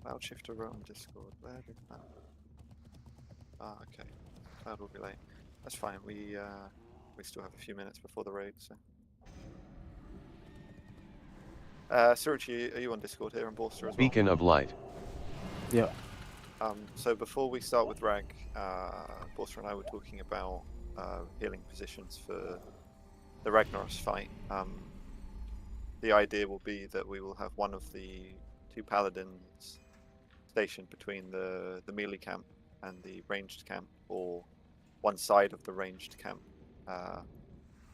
Cloud Shifter wrote on Discord. Where did that? Ah, okay. Cloud will be late. That's fine. We still have a few minutes before the raid, so. Suruchi, are you on Discord here, and Borster as well? Beacon of light. Yeah. So before we start with Rag, Borster and I were talking about healing positions for the Ragnaros fight. The idea will be that we will have one of the two paladins stationed between the melee camp and the ranged camp, or one side of the ranged camp,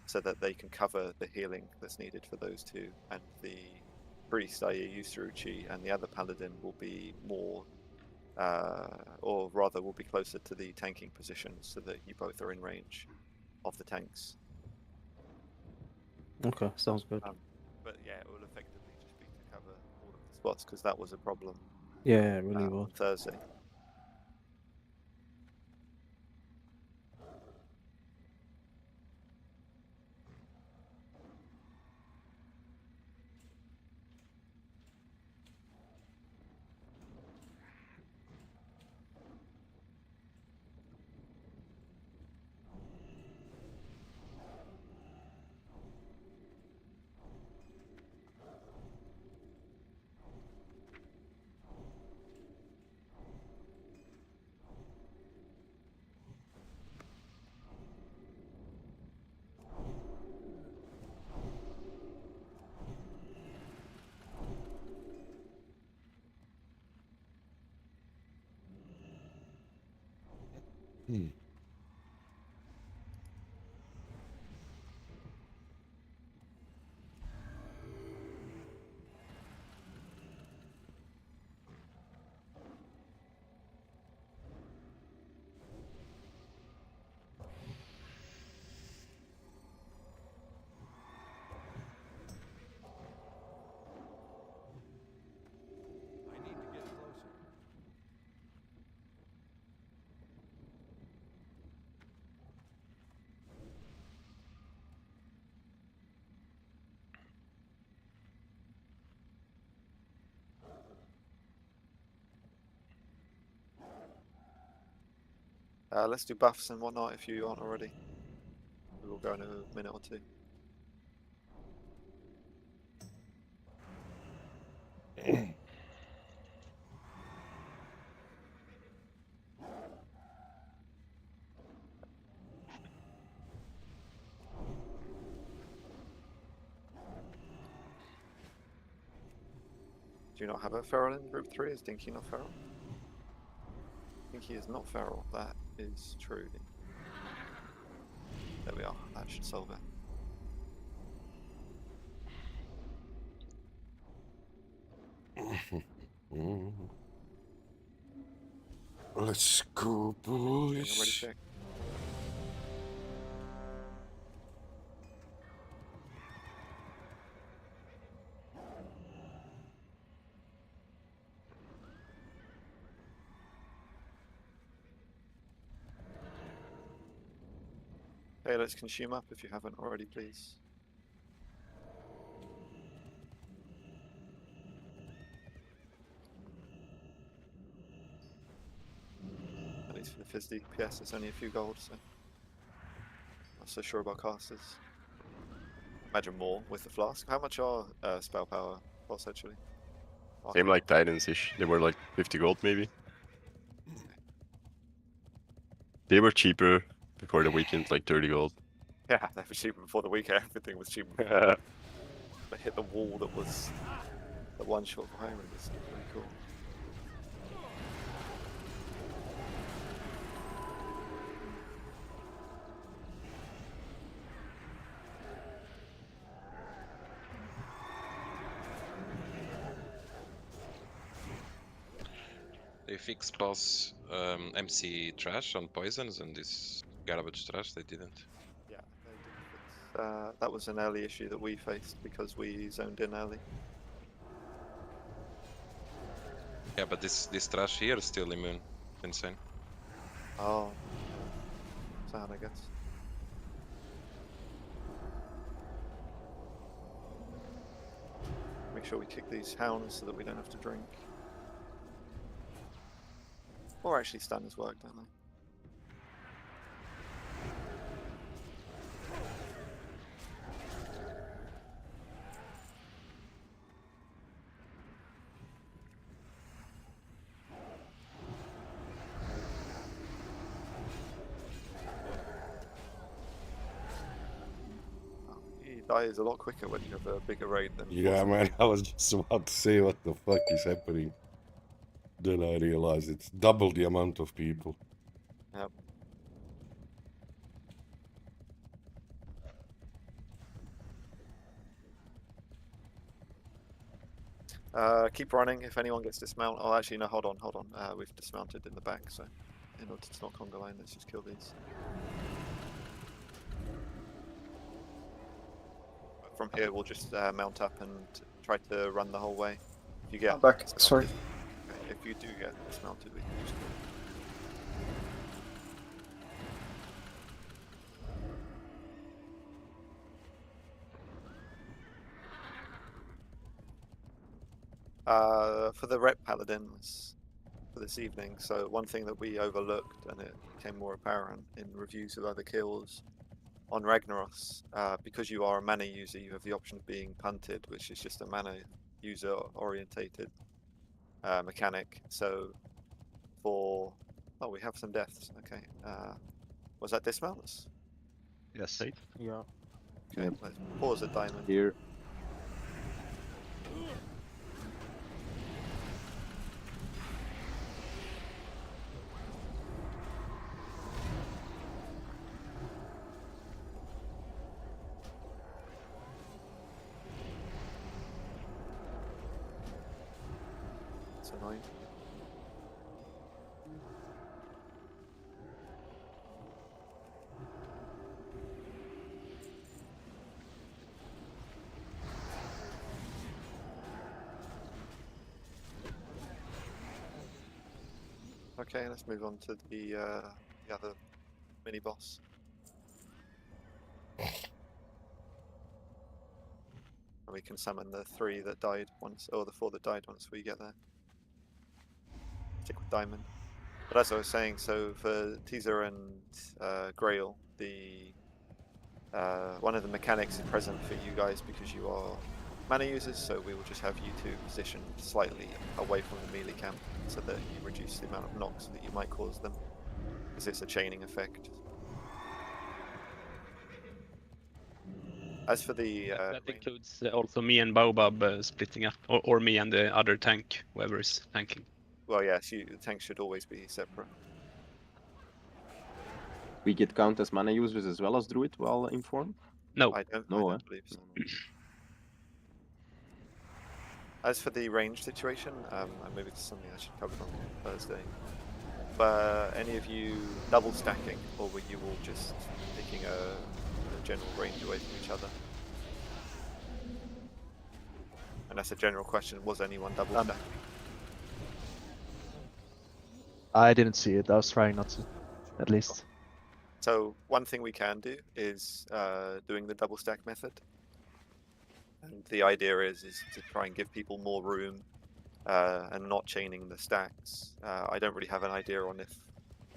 so that they can cover the healing that's needed for those two. And the priest, i.e. Yusuruchi, and the other paladin will be more, or rather will be closer to the tanking positions, so that you both are in range of the tanks. Okay, sounds good. But yeah, it will effectively just be to cover all of the spots, because that was a problem Yeah, it really on was. Thursday. Let's do buffs and whatnot if you aren't already. We will go in a minute or two. Do you not have a feral in group 3? Is Dinky not feral? Dinky is not feral. That is true. There we are. That should solve it. Let's go, boys. Ready, check. Okay, let's consume up if you haven't already, please. At least for the Fizz DPS, it's only a few gold, so not so sure about casters. Imagine more with the flask. How much are spell power costs actually? Same like Titans-ish. They were like 50 gold maybe. They were cheaper before the weekend, like 30 gold. Yeah, they were cheaper before the weekend. Everything was cheaper. They hit the wall that was the one shot behind me. It's pretty cool. They fixed boss MC trash on poisons and this garbage trash they didn't. Yeah, they did fix. That was an early issue that we faced because we zoned in early. Yeah, but this trash here is still immune. Insane. Oh, sad, I guess. Make sure we kick these hounds so that we don't have to drink. Or actually stunners work, don't they? He dies a lot quicker when you have a bigger raid than. Yeah, Force. man, I was just about to say what the fuck is happening. Then I realized it's double the amount of people. Yep. Keep running if anyone gets dismounted. Oh, actually, no, hold on. We've dismounted in the back, so in order to not conga line, let's just kill these. From here, we'll just mount up and try to run the whole way. If you get I'm back. dismounted- Sorry. okay, if you do get dismounted, we can just kill. For the rep paladins for this evening, so one thing that we overlooked and it became more apparent in reviews of other kills on Ragnaros, because you are a mana user, you have the option of being punted, which is just a mana user orientated mechanic. So for we have some deaths. Okay, was that dismounts? Yes. Right. Yeah. Okay, let's pause at diamond. Here. It's annoying. Okay, let's move on to the other mini boss. And we can summon the 3 that died once, or the 4 that died once we get there. Stick with diamond. But as I was saying, so for Teaser and Grail, the one of the mechanics is present for you guys because you are mana users, so we will just have you two positioned slightly away from the melee camp so that you reduce the amount of knocks that you might cause them, because it's a chaining effect. As for the That includes also me and Baobab splitting up, or me and the other tank, whoever is tanking. well, yes, the tanks should always be separate. We get count as mana users as well as druid while in form? No, I don't No, believe so. No. As for the range situation, and maybe it's something I should cover on Thursday, but any of you double stacking, or were you all just taking a general range away from each other? And that's a general question, was anyone double stacking? I didn't see it. I was trying not to, at least. So one thing we can do is doing the double stack method. And the idea is to try and give people more room and not chaining the stacks. I don't really have an idea on if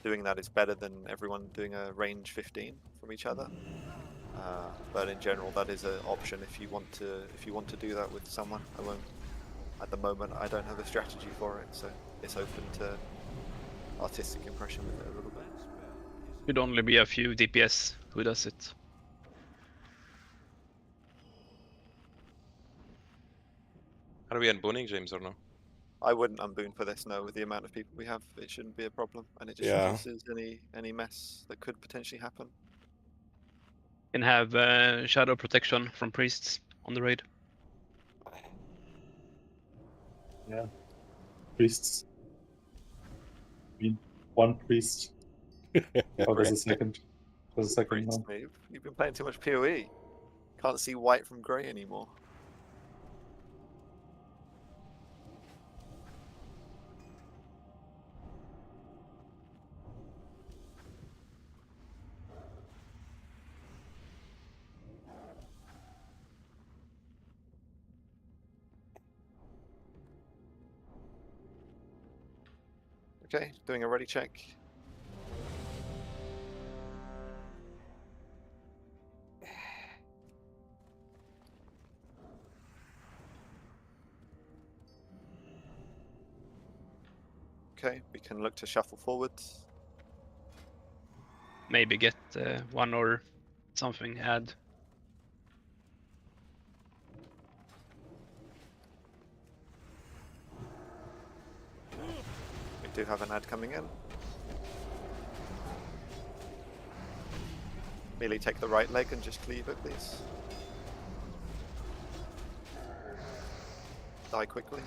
doing that is better than everyone doing a range 15 from each other. But in general, that is an option if you want to do that with someone. I won't. At the moment, I don't have a strategy for it, so it's open to artistic impression with it a little bit. should only be a few DPS who does it. Are we unboning, James, or no? I wouldn't unboon for this, no. With the amount of people we have, it shouldn't be a problem, and it just Yeah. reduces any mess that could potentially happen. Can have shadow protection from priests on the raid. Yeah. Priests. I mean, one priest. Oh, there's a second. There's a second Priest, one. mate, you've been playing too much PoE. Can't see white from grey anymore. Okay, doing a ready check. Okay, we can look to shuffle forwards. Maybe get one or something add. We do have an ad coming in. Merely take the right leg and just cleave it, please. Die quickly.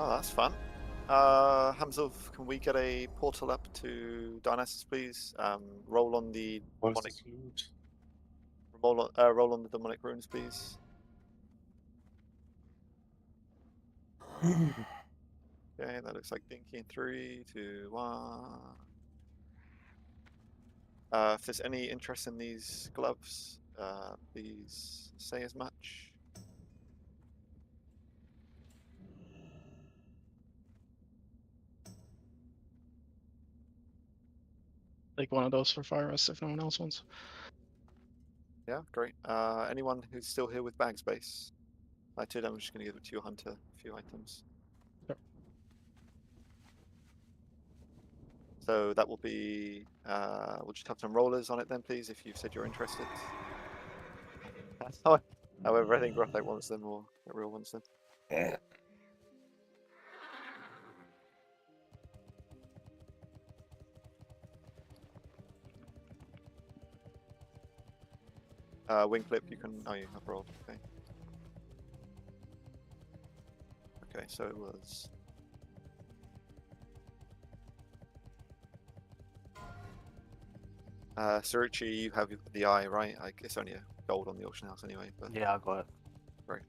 Oh, that's fun. Hamzov, can we get a portal up to Dionysus, please? Roll on the Where's demonic. this loot? Roll on the demonic runes, please. Okay, that looks like Dinky in 3, 2, 1. If there's any interest in these gloves, please say as much. Take one of those for fire rest if no one else wants. Yeah, great. Anyone who's still here with bag space? I did. I'm just going to give it to your hunter. A few items. Sure. So that will be. We'll just have some rollers on it then, please, if you've said you're interested. However, I think Rothak wants them or Real wants them. Wing clip, you can. Oh, you have rolled. Okay. Okay, so it was. Saruchi, you have the eye, right? It's only a gold on the auction house anyway. But Yeah, I got it. right.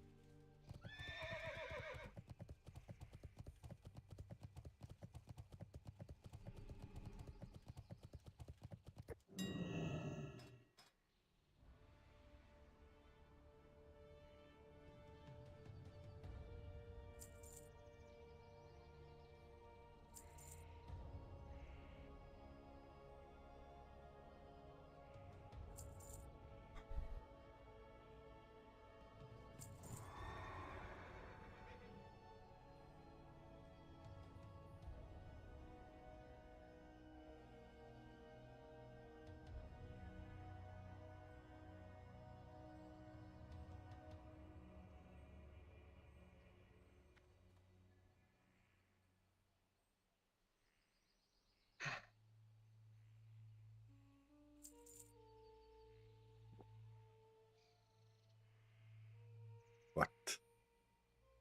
What?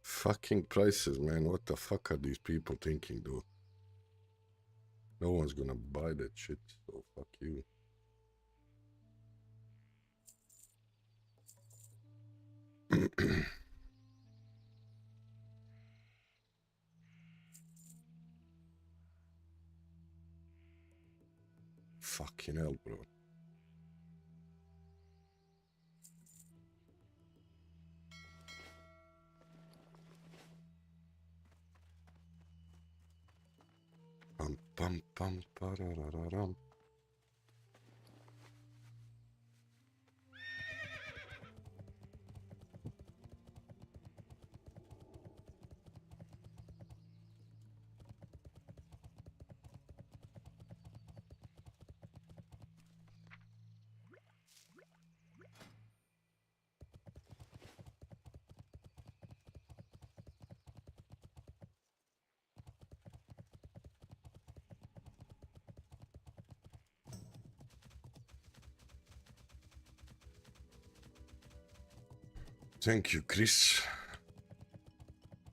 Fucking prices, man. What the fuck are these people thinking, though? No one's gonna buy that shit, so fuck you. Fucking hell, bro. Pum pum pum parararam. Thank you, Chris,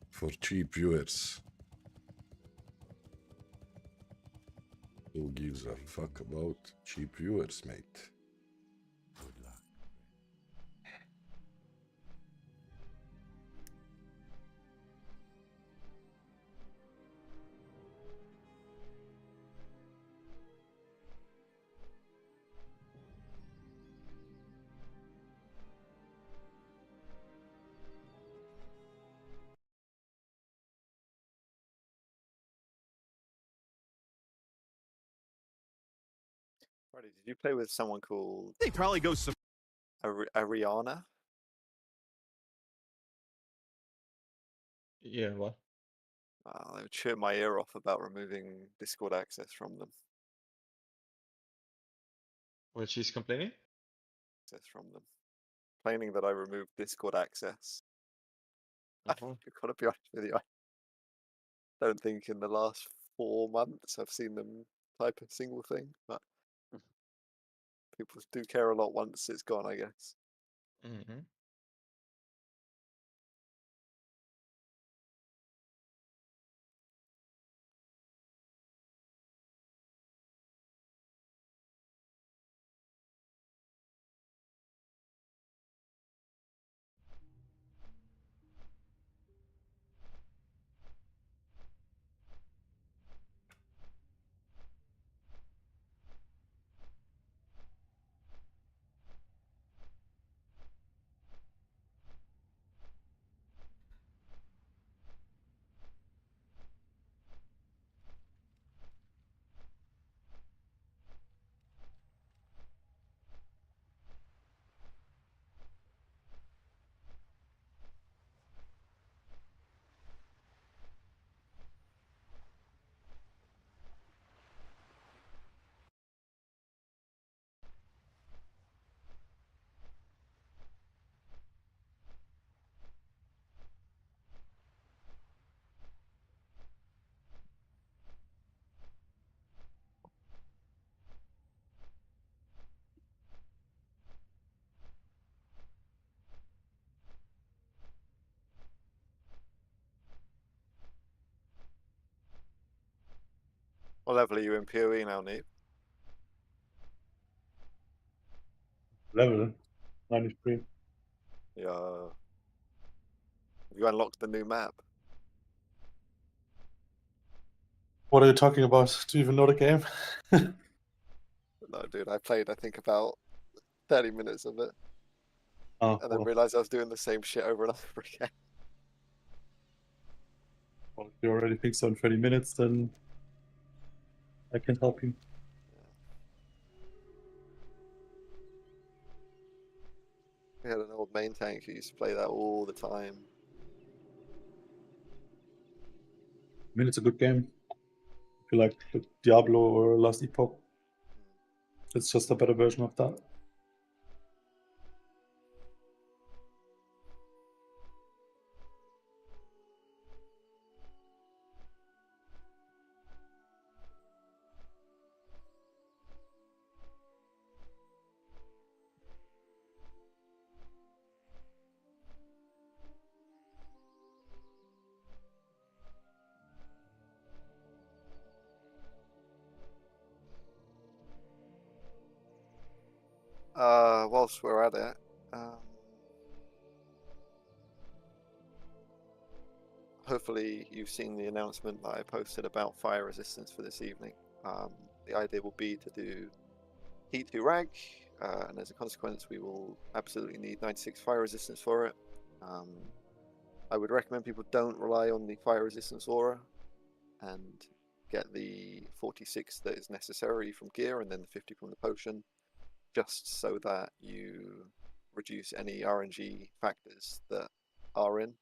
for cheap viewers. Who gives a fuck about cheap viewers, mate? Friday, did you play with someone called They probably go some. Ariana? Yeah, what? They would cheer my ear off about removing Discord access from them. When she's complaining? Complaining that I removed Discord access. I've got to be honest with you. I don't think in the last 4 months I've seen them type a single thing, but people do care a lot once it's gone, I guess. Mm-hmm. What level are you in PoE now, Neve? Level 93. Yeah. Have you unlocked the new map? What are you talking about? Do you even know the game? No, dude, I played, I think, about 30 minutes of it, Oh, and then well, realized I was doing the same shit over and over again. well, if you already think so in 30 minutes, then I can help you. We had an old main tank who used to play that all the time. I mean, it's a good game. If you like Diablo or Last Epoch, it's just a better version of that. Whilst we're at it, hopefully you've seen the announcement that I posted about fire resistance for this evening. The idea will be to do heat 2 rag, and as a consequence we will absolutely need 96 fire resistance for it. I would recommend people don't rely on the fire resistance aura and get the 46 that is necessary from gear and then the 50 from the potion, just so that you reduce any RNG factors that are in.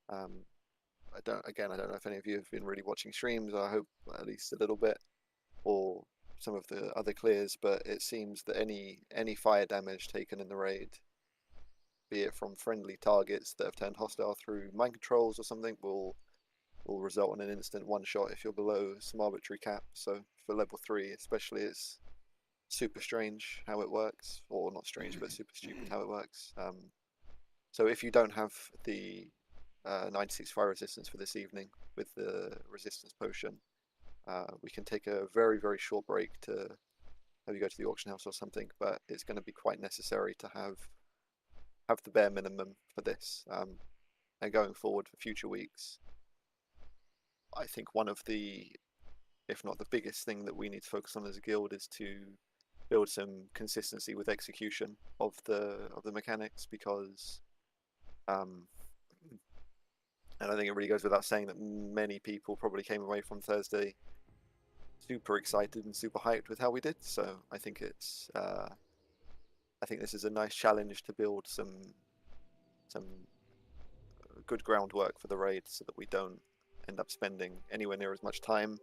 I don't know if any of you have been really watching streams. I hope at least a little bit, or some of the other clears, but it seems that any fire damage taken in the raid, be it from friendly targets that have turned hostile through mind controls or something, will result in an instant one shot if you're below some arbitrary cap. So for level 3 especially, it's super strange how it works, or not strange but super stupid how it works. So if you don't have the 96 fire resistance for this evening with the resistance potion, we can take a very short break to maybe go to the auction house or something, but it's going to be quite necessary to have the bare minimum for this. And going forward for future weeks, I think one of the, if not the biggest thing that we need to focus on as a guild is to build some consistency with execution of the mechanics, because and I think it really goes without saying that many people probably came away from Thursday super excited and super hyped with how we did. So I think it's I think this is a nice challenge to build some good groundwork for the raid, so that we don't end up spending anywhere near as much time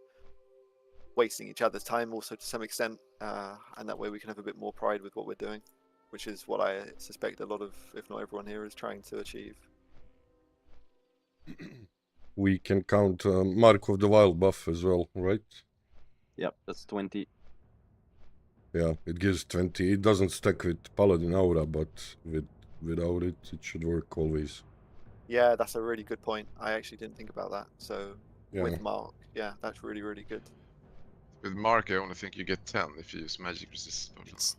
wasting each other's time also to some extent, and that way we can have a bit more pride with what we're doing, which is what I suspect a lot of, if not everyone here, is trying to achieve. We can count Mark of the Wild buff as well, right? Yep, that's 20. Yeah, it gives 20. It doesn't stack with Paladin Aura, but without it, it should work always. Yeah, that's a really good point. I actually didn't think about that. So Yeah. with Mark, yeah, that's really good. With Mark, I only think you get 10 if you use magic resistance potions.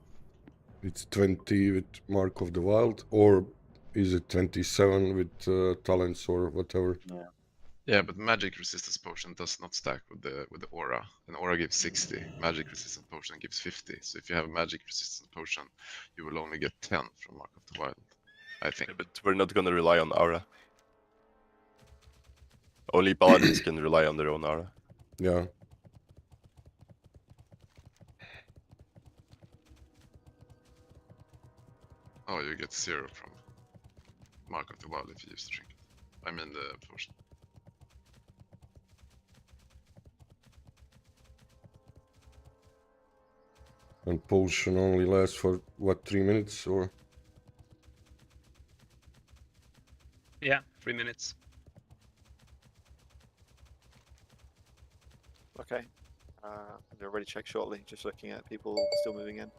It's 20 with Mark of the Wild, or is it 27 with talents or whatever? Yeah. Yeah, but magic resistance potion does not stack with the aura. An aura gives 60. Magic resistance potion gives 50. So if you have a magic resistance potion, you will only get 10 from Mark of the Wild, I think. Yeah, but we're not gonna rely on aura. Only paladins can rely on their own aura. Yeah. Oh, you get 0 from Mark of the Wild if you use the trinket. I mean the potion. And potion only lasts for, what, 3 minutes or? Yeah, 3 minutes. Okay. I'll already check shortly, just looking at people still moving in.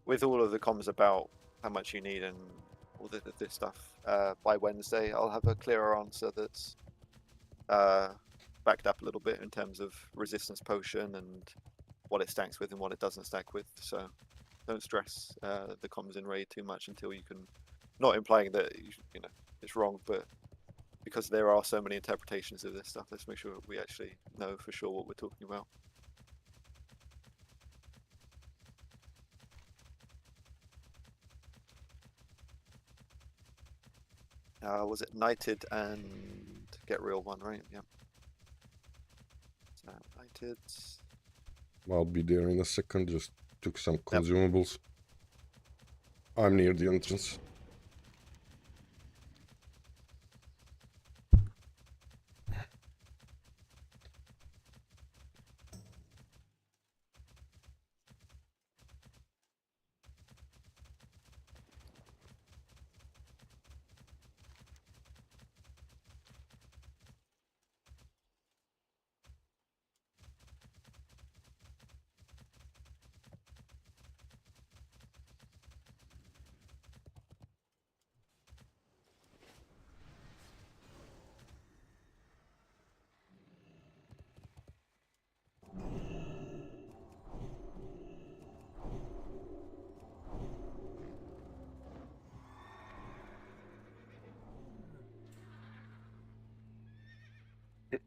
With all of the comms about how much you need and all this stuff, by Wednesday I'll have a clearer answer that's backed up a little bit in terms of resistance potion and what it stacks with and what it doesn't stack with. So don't stress the comms in raid too much until you can, not implying that you know it's wrong, but because there are so many interpretations of this stuff, let's make sure we actually know for sure what we're talking about. Was it Knighted and Get Real one, right? Yeah. So, Knighted. I'll be there in a second, just took some consumables. I'm near the entrance.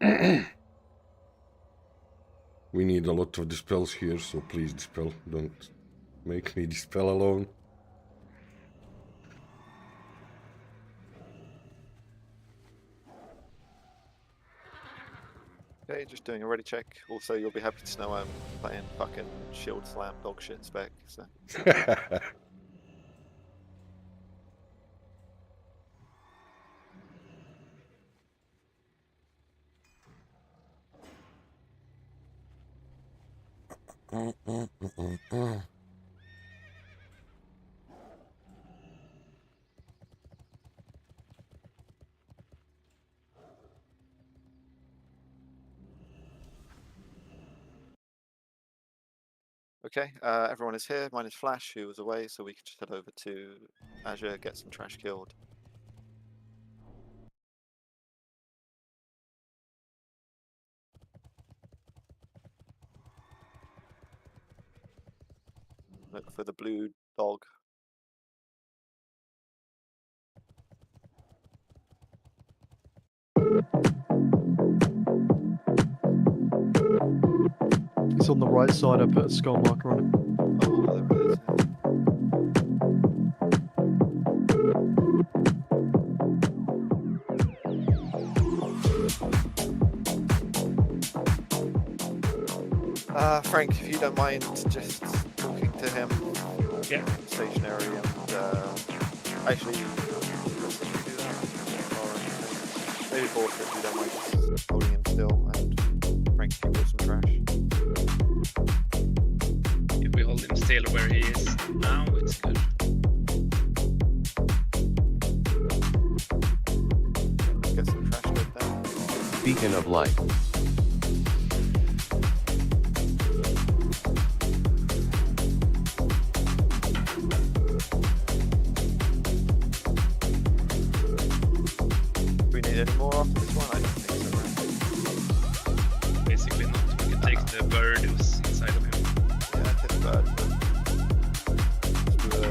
We need a lot of dispels here, so please dispel. Don't make me dispel alone. Okay, just doing a ready check. Also, you'll be happy to know I'm playing fucking shield slam dog shit spec. So okay, everyone is here. Mine is Flash, who was away, so we can just head over to Azure, get some trash killed. Look for the blue dog. It's on the right side. I put a skull marker on it. Oh, there it is. Frank, if you don't mind just talking to him, Yeah. stationary, and actually, should we do that? Or maybe Borsa, if you don't mind just holding him still, and Frank, if you brought some trash. If we hold him still where he is now, it's good. Let's get some trash good there. Beacon of light. Do we need any more after this one? I don't think so. Right? Basically not. We can take the bird who's inside of him. Yeah, take the bird. Let's do a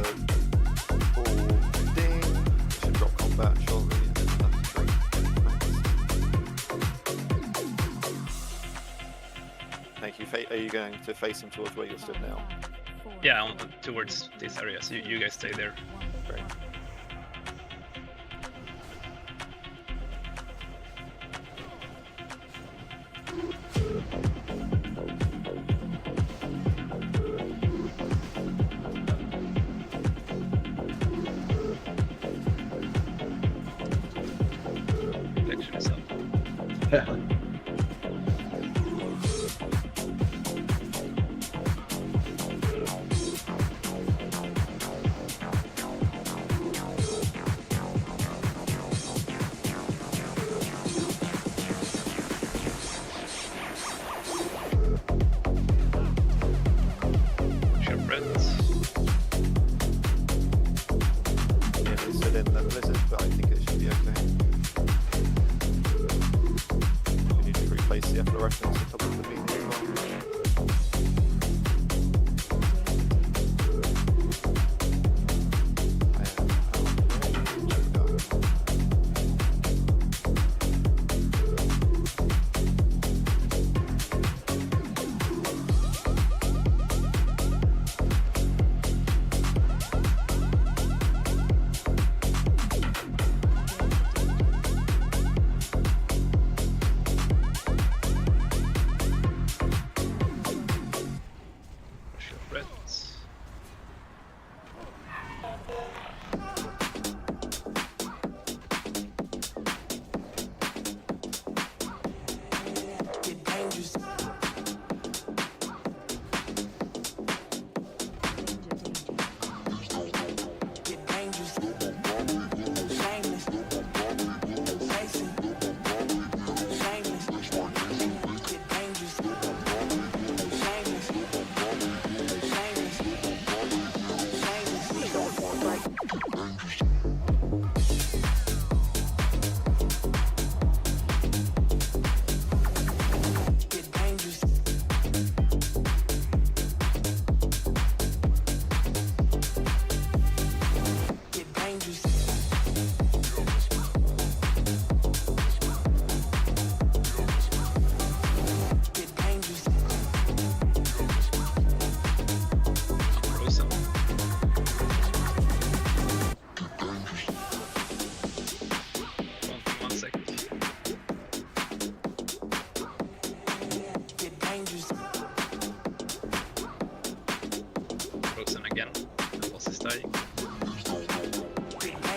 full ding. We should drop combat shortly. And then we'll have to break. Thank you. Are you going to face him towards where you're stood now? Yeah, towards these areas. You guys stay there. Great. Reflection is up. Sure, Brett. Yeah, they stood in the blizzard, but I think it should be okay. We need to replace the efflorescence on top of the beam as well.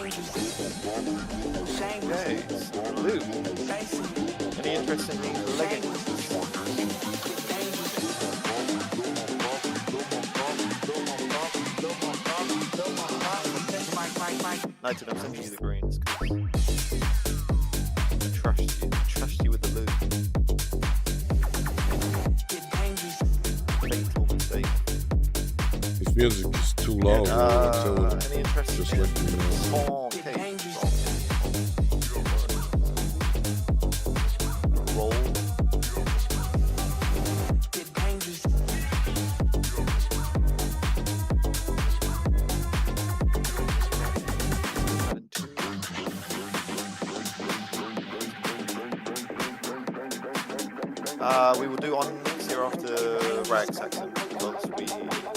Okay, Luke. Any interest in these leggings? Noted, I'm sending you the greens because I trust you with the loot. Fatal mistake. This music is too loud. Any interest just in let me know. Roll. We will do on next year after Rag Saxon because we need to get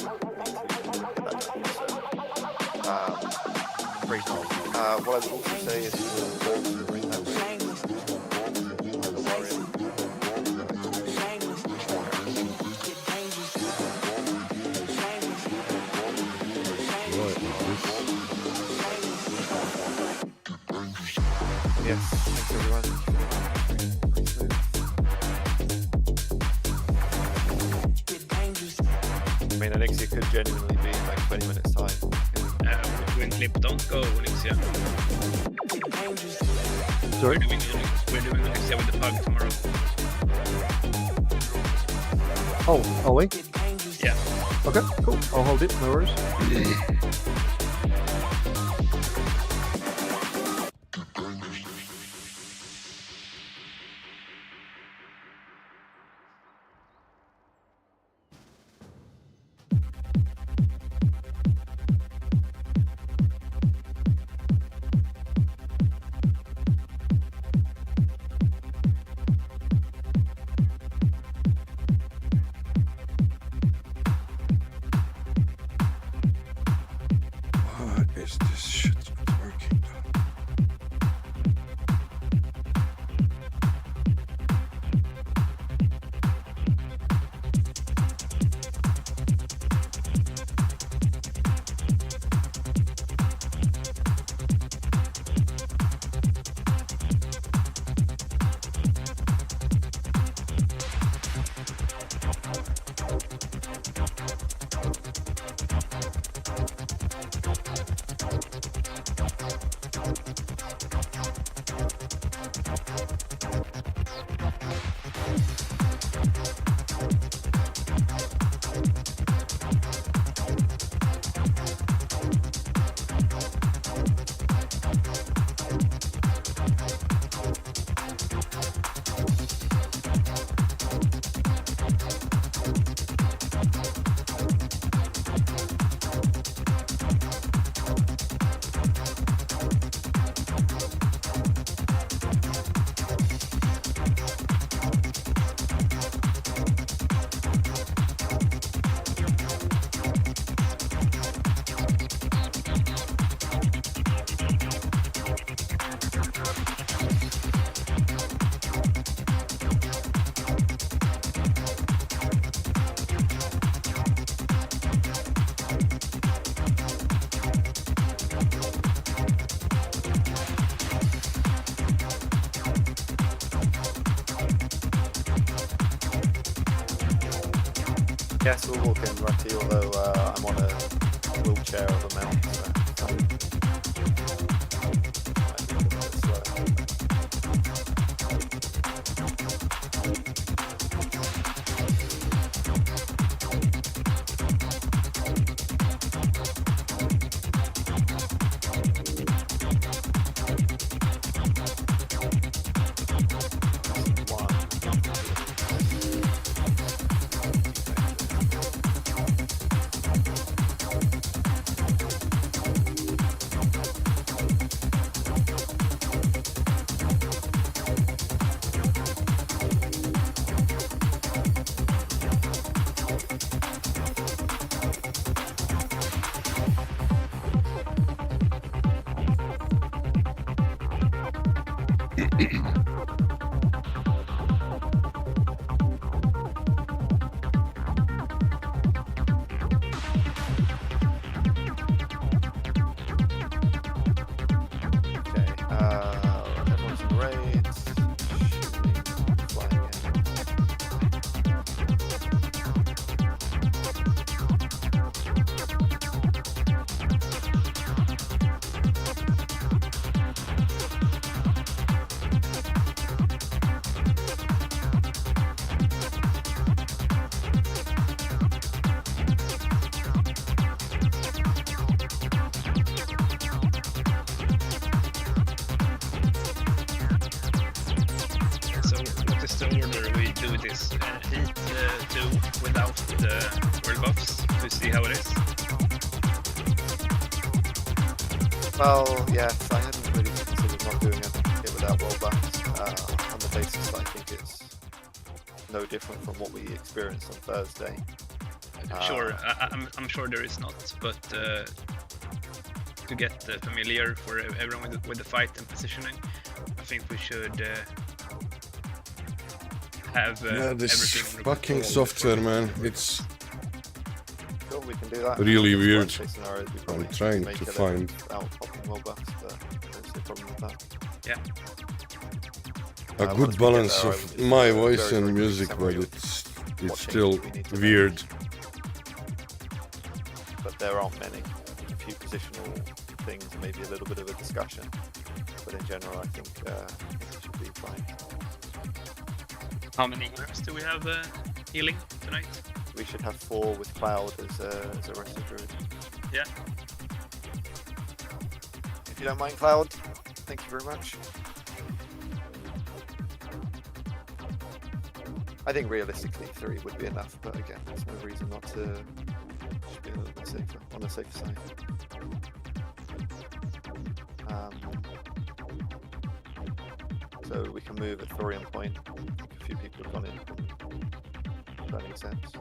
that done. So, great. What I would also say is we'll ring that way. Yes, thanks everyone. I mean, Onyxia could genuinely be in like 20 minutes time. Win clip, don't go, Onyxia. Sorry? We're doing Onyxia with the pug tomorrow. Oh, are we? Yeah. Okay, cool. I'll hold it, no worries. Is this shit not working? Yes, we'll walk in, Rutty, although I'm on a wheelchair of a mount. So. it is. Heat 2 without the world buffs to see how it is. Well, yes, I hadn't really considered not doing it without world buffs on the basis that I think it's no different from what we experienced on Thursday. Sure, I'm sure there is not, but to get familiar for everyone with the fight and positioning, I think we should have Yeah, this everything fucking recorded software, before- man. It's Sure, we can do that. really Worst weird. case scenario is we I'm probably trying make to it find without popping world buffs, but I don't see a problem with that. Yeah. a once good we get balance there, I of would just my do a voice very and brief music, but summary of it's what still changes we need to make. weird. But there aren't many. A few positional things, maybe a little bit of a discussion. But in general, I think it should be fine. How many heroes do we have healing tonight? We should have 4 with Cloud as a rested druid. Yeah. If you don't mind, Cloud, thank you very much. I think realistically 3 would be enough, but again, there's no reason not to. Should be a little bit safer, on the safer side. So we can move at Thorium Point. I think a few people have gone in from Burning Sands.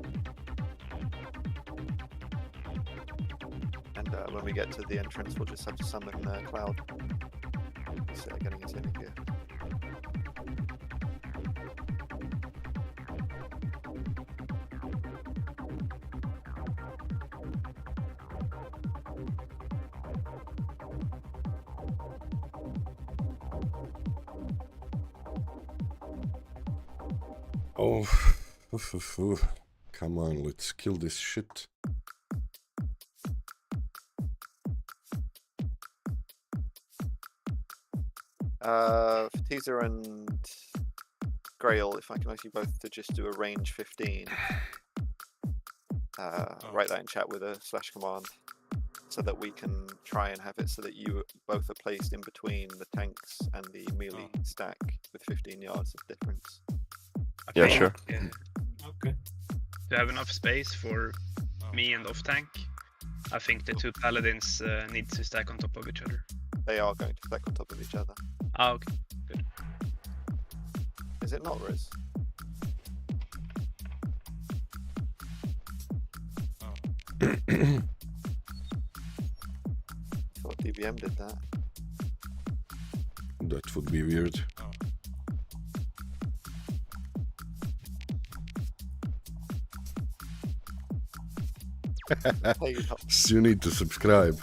And when we get to the entrance, we'll just have to summon Cloud. He's getting us in here. Oh, come on, let's kill this shit. For Teaser and Grail, if I can ask you both to just do a range 15. Write that in chat with a / command so that we can try and have it so that you both are placed in between the tanks and the melee stack with 15 yards of difference. Yeah, sure. Okay. To have enough space for me and off tank, I think the 2 paladins need to stack on top of each other. They are going to stack on top of each other. Ah, okay, good. Is it not, Riz? I thought DBM did that. That would be weird. Hey, So you need to subscribe.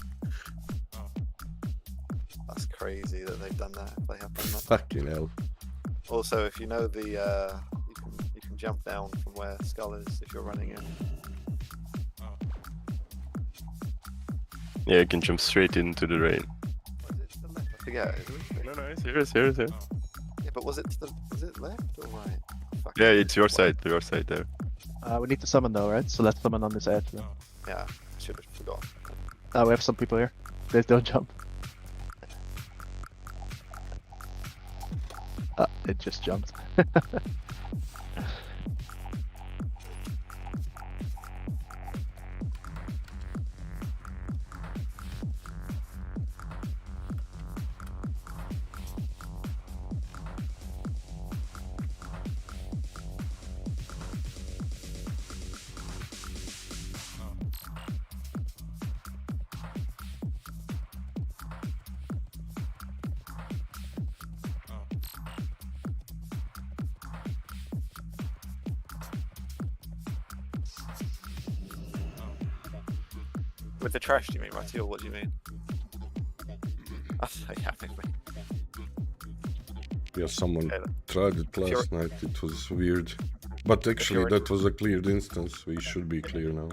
that's crazy that they've done that. If they have done that. Fucking hell. Also, if you know the, you can jump down from where Skull is if you're running in. Yeah, you can jump straight into the rain. Was it to the left? I forget. No, it's here, it's here, it's here. Yeah, but was it left or right? Fuck. Yeah, it's your side there. We need to summon though, right? So let's summon on this edge. Then. Yeah, should have forgotten. We have some people here. They don't jump. It just jumped. With the trash, do you mean, Matty, or what do you mean? Yeah, maybe. Yeah, someone Okay, tried it you're- last night. It was weird. But actually, you're- that was a cleared instance. We should be clear now.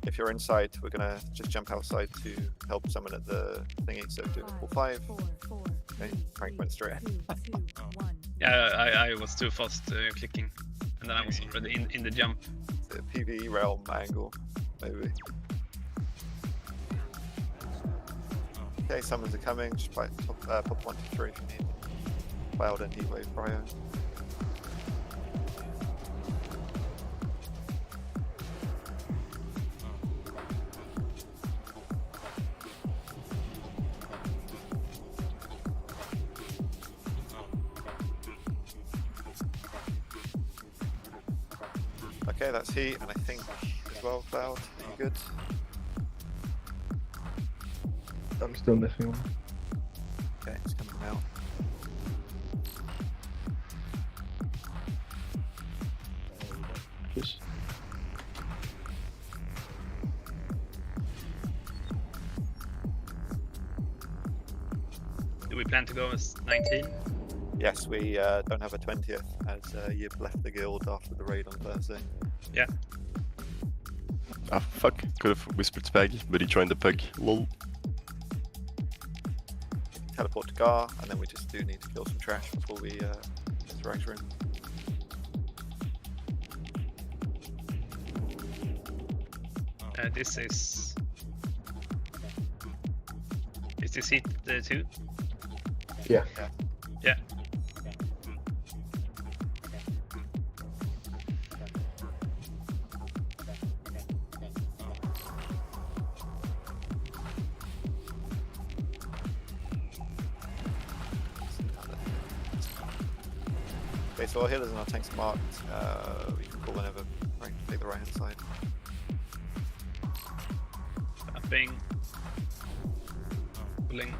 If you're inside, we're gonna just jump outside to help someone at the thingy. So do all 5. Okay, Frank went straight in. Yeah, I was too fast clicking, and then I was already in the jump. The PvE realm angle, maybe. Okay, summons are coming. Just pop 1 to 3 if you need. Cloud and Heatwave Cryo. Okay, that's heat, and I think as well, Cloud. Are you good? I'm still missing one. Okay, it's coming out. Just Do we plan to go as 19? Yes, we don't have a 20th as Yib left the guild after the raid on Thursday. Yeah. Ah, fuck. Could have whispered Spag, but he joined the pug. Lol. Teleport to Gar, and then we just do need to kill some trash before we interact room. This is. Is this heat 2? yeah. Yeah. Okay, so our healers and our tanks marked. We can pull whenever. Right, take the right hand side. Tapping. Pulling.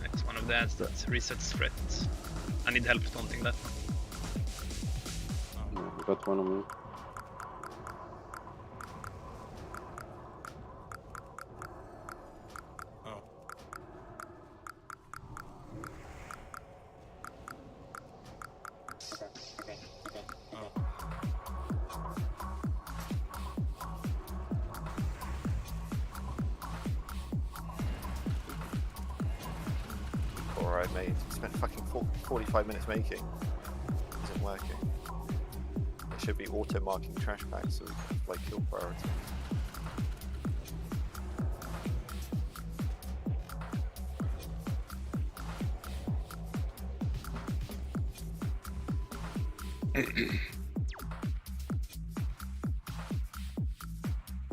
It's one of the ads that resets threat. I need help taunting that. Got one on me. Alright, mate. Spent fucking 45 minutes making. Isn't working. It should be auto marking trash packs so we can like kill priority.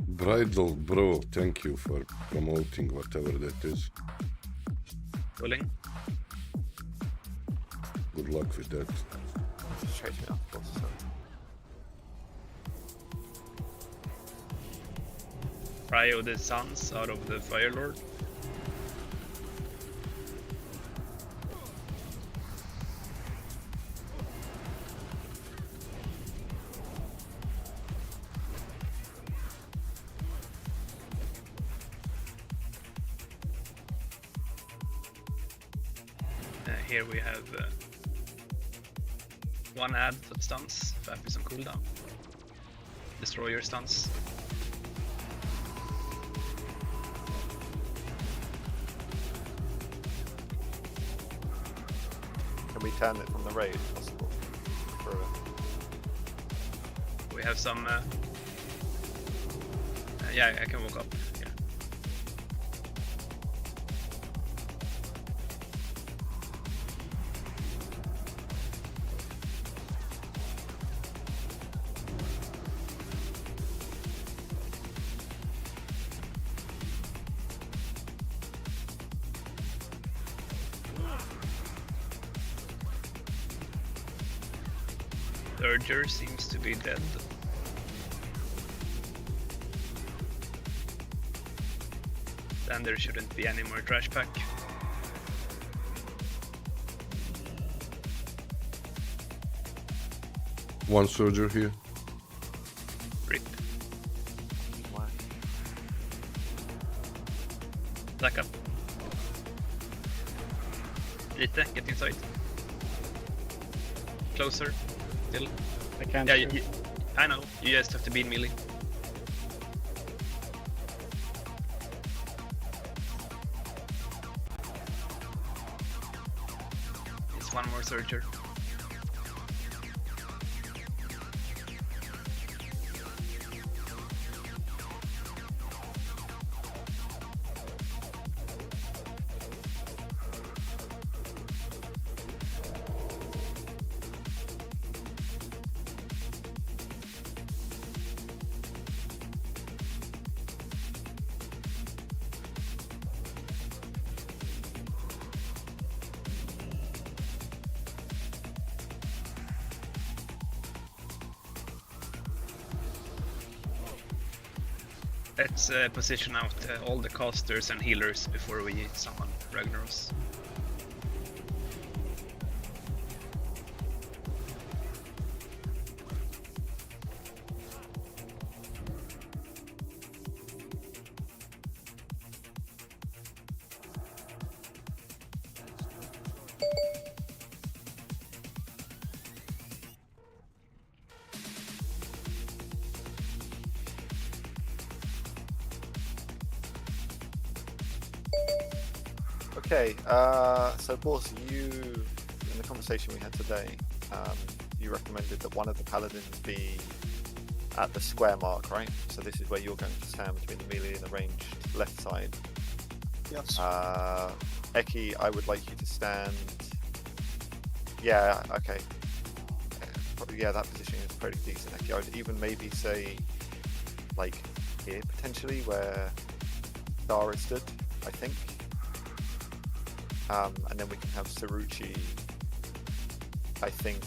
Bridal bro, thank you for promoting whatever that is. Pulling. Good luck with that. Just chase me off, of course, sorry. Prio the sons out of the Fire Lord. Here we have one ad that stuns, Fap is on cooldown. Destroyer stuns. Can we turn it from the raid if possible? For We have some. Yeah, I can walk up. Yeah. Urger seems to be dead. Then there shouldn't be any more trash pack. One soldier here. Rip. Back up. Lite, get inside. Closer. Still. I can't. Yeah, shoot. I know. You just have to be in melee. It's one more searcher. Let's position out all the casters and healers before we summon Ragnaros. Okay, so Boss, you, in the conversation we had today, you recommended that one of the paladins be at the square mark, right? So this is where you're going to stand between the melee and the ranged left side. Yes. Eki, I would like you to stand. Yeah, okay. Yeah, that position is pretty decent, Eki. I would even maybe say, like, here potentially, where Star is stood, I think. And then we can have Saruchi, I think.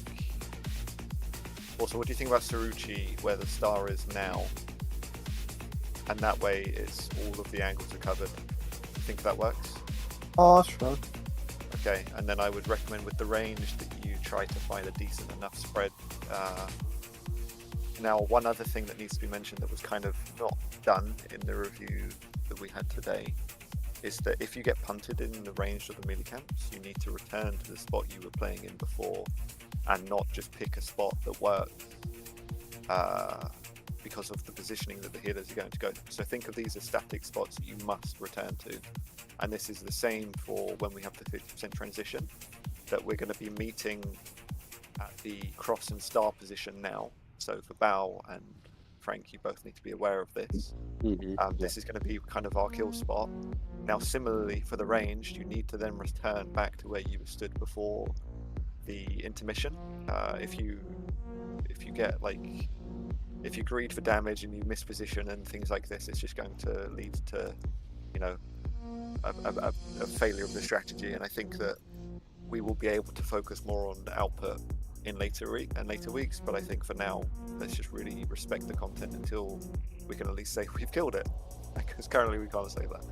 Also, what do you think about Saruchi, where the star is now? And that way, it's all of the angles are covered. You think that works? Oh, sure. Okay, and then I would recommend with the range that you try to find a decent enough spread. Now, one other thing that needs to be mentioned that was kind of not done in the review that we had today is that if you get punted in the range of the melee camps, you need to return to the spot you were playing in before and not just pick a spot that works because of the positioning that the healers are going to go to. So think of these as static spots that you must return to. And this is the same for when we have the 50% transition, that we're going to be meeting at the cross and star position now. So for Bao and Frank, you both need to be aware of this. This is going to be kind of our kill spot. Now, similarly for the ranged, you need to then return back to where you stood before the intermission. If you get like, if you greed for damage and you miss position and things like this, it's just going to lead to, you know, a failure of the strategy. And I think that we will be able to focus more on output in later weeks, but I think for now, let's just really respect the content until we can at least say we've killed it, because currently we can't say that.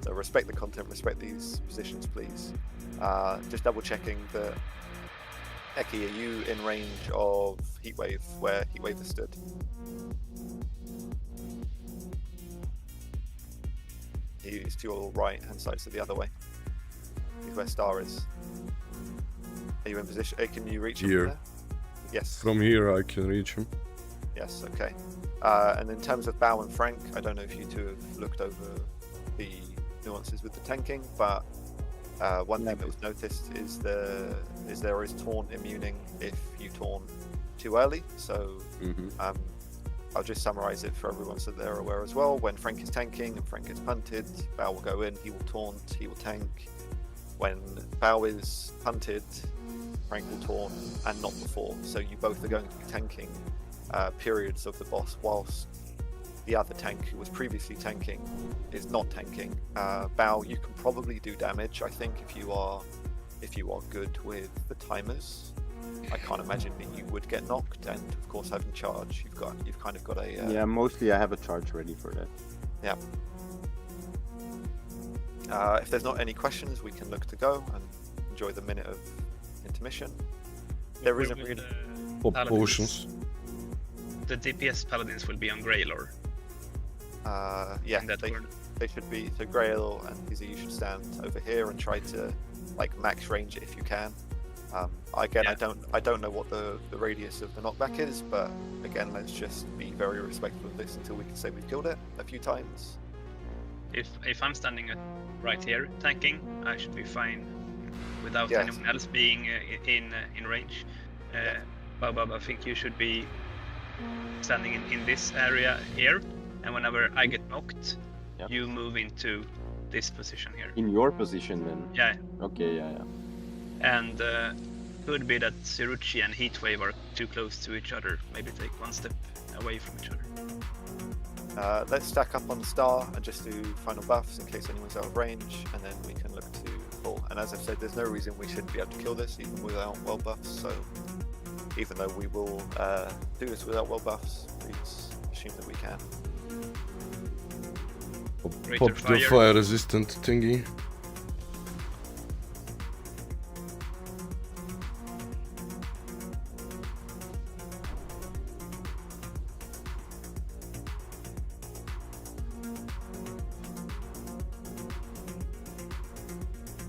So respect the content, respect these positions, please. Just double checking that, Eki, are you in range of Heatwave, where Heatwave has stood? He's to your right hand side, so the other way. He's where Star is. Are you in position? Can you reach him Here. from there? Yes. From here I can reach him. Yes, okay. And in terms of Bao and Frank, I don't know if you two have looked over the nuances with the tanking, but one thing that was noticed is there is taunt immuning if you taunt too early. So I'll just summarize it for everyone so they're aware as well. When Frank is tanking and Frank gets punted, Bao will go in, he will taunt, he will tank. When Bao is punted, Frank will taunt, and not before. So you both are going to be tanking periods of the boss, whilst the other tank who was previously tanking is not tanking. Bao, you can probably do damage, I think, if you are good with the timers. I can't imagine that you would get knocked, and of course having charge, you've kind of got a yeah, mostly I have a charge ready for that. Yeah. If there's not any questions, we can look to go and enjoy the minute of intermission. There isn't really Pop potions. The DPS paladins will be on Greylor. Yeah, in that corner. they should be. So Grail and Izzy, you should stand over here and try to like max range it if you can. Again, Yeah. I don't know what the radius of the knockback is, but again, let's just be very respectful of this until we can say we've killed it a few times. If I'm standing right here tanking, I should be fine without Yes. anyone else being in range. Bob, I think you should be standing in this area here, and whenever I get knocked, Yep. you move into this position here. In your position then? Yeah, Okay, yeah. and could be that Saruchi and Heatwave are too close to each other. Maybe take one step away from each other. Let's stack up on Star and just do final buffs in case anyone's out of range, and then we can look to pull. And as I've said, there's no reason we shouldn't be able to kill this even without well buffs. So even though we will do this without well buffs, please assume that we can. Greater Pop the fire. fire resistant thingy.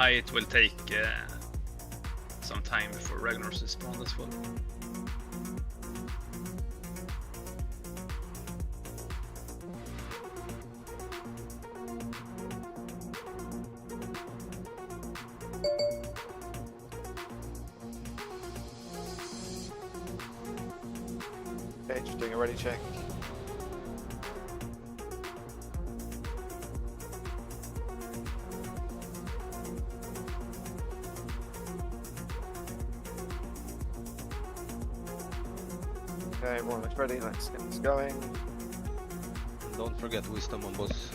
It will take some time before Ragnar's is spawned as well. Okay, just doing a ready check. Okay, everyone looks ready. Let's get this going. Don't forget wisdom on boss.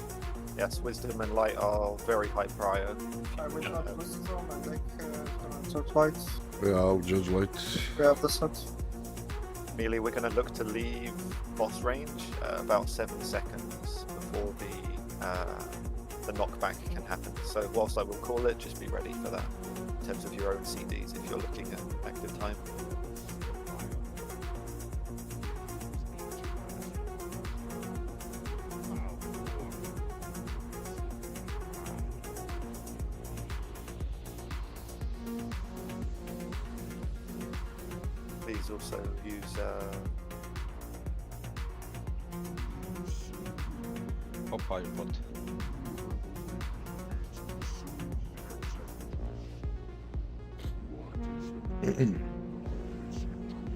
Yes, wisdom and light are very high prior. I will not wisdom and like third light. Yeah, I'll judge light. We have the set. Melee, we're going to look to leave boss range about 7 seconds before the knockback can happen. So whilst I will call it, just be ready for that in terms of your own CDs if you're looking at active time. Please also use Fire pot.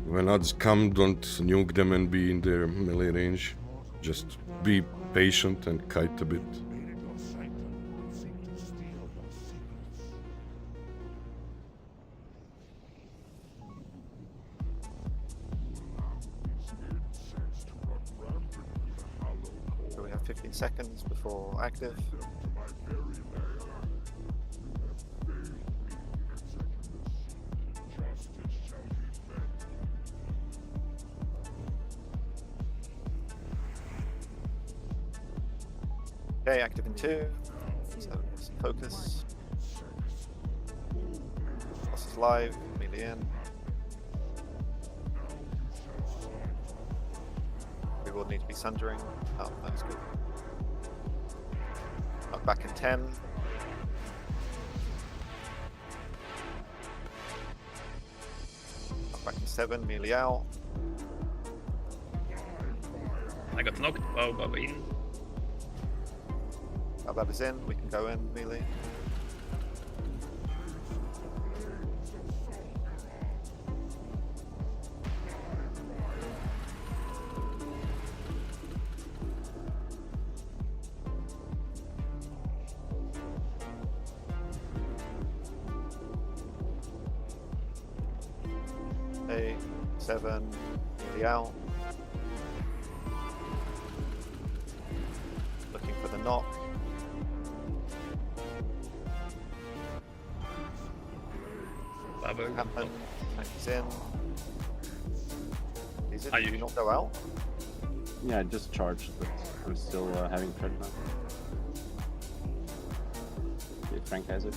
When odds come, don't nuke them and be in their melee range. Just be patient and kite a bit. So we have 15 seconds before active. Okay, active in 2. So some focus. Boss is live, melee in. We will need to be sundering. Oh, that's good. Knock back in 10. Knock back in 7, melee out. I got knocked. Wow, Baba in. Abab is in, we can go in, melee. Eight, 7, melee out. Looking for the knock. Baba. Happen. He's in. He's in. Are Did you- you not go out? Yeah, I just charged, but I'm still having threat now. Okay, Frank has it.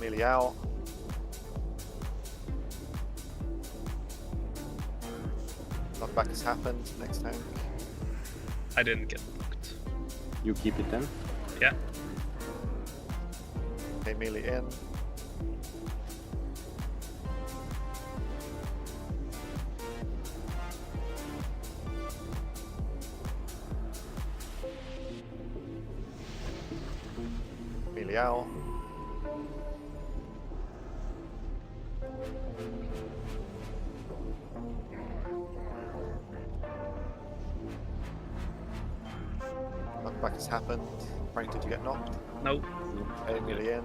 Melee out. Knockback has happened. Next tank. I didn't get knocked. You keep it then? Yeah. Okay, melee in. Melee out. Knockback has happened. Frank, did you get knocked? No. Okay, melee in.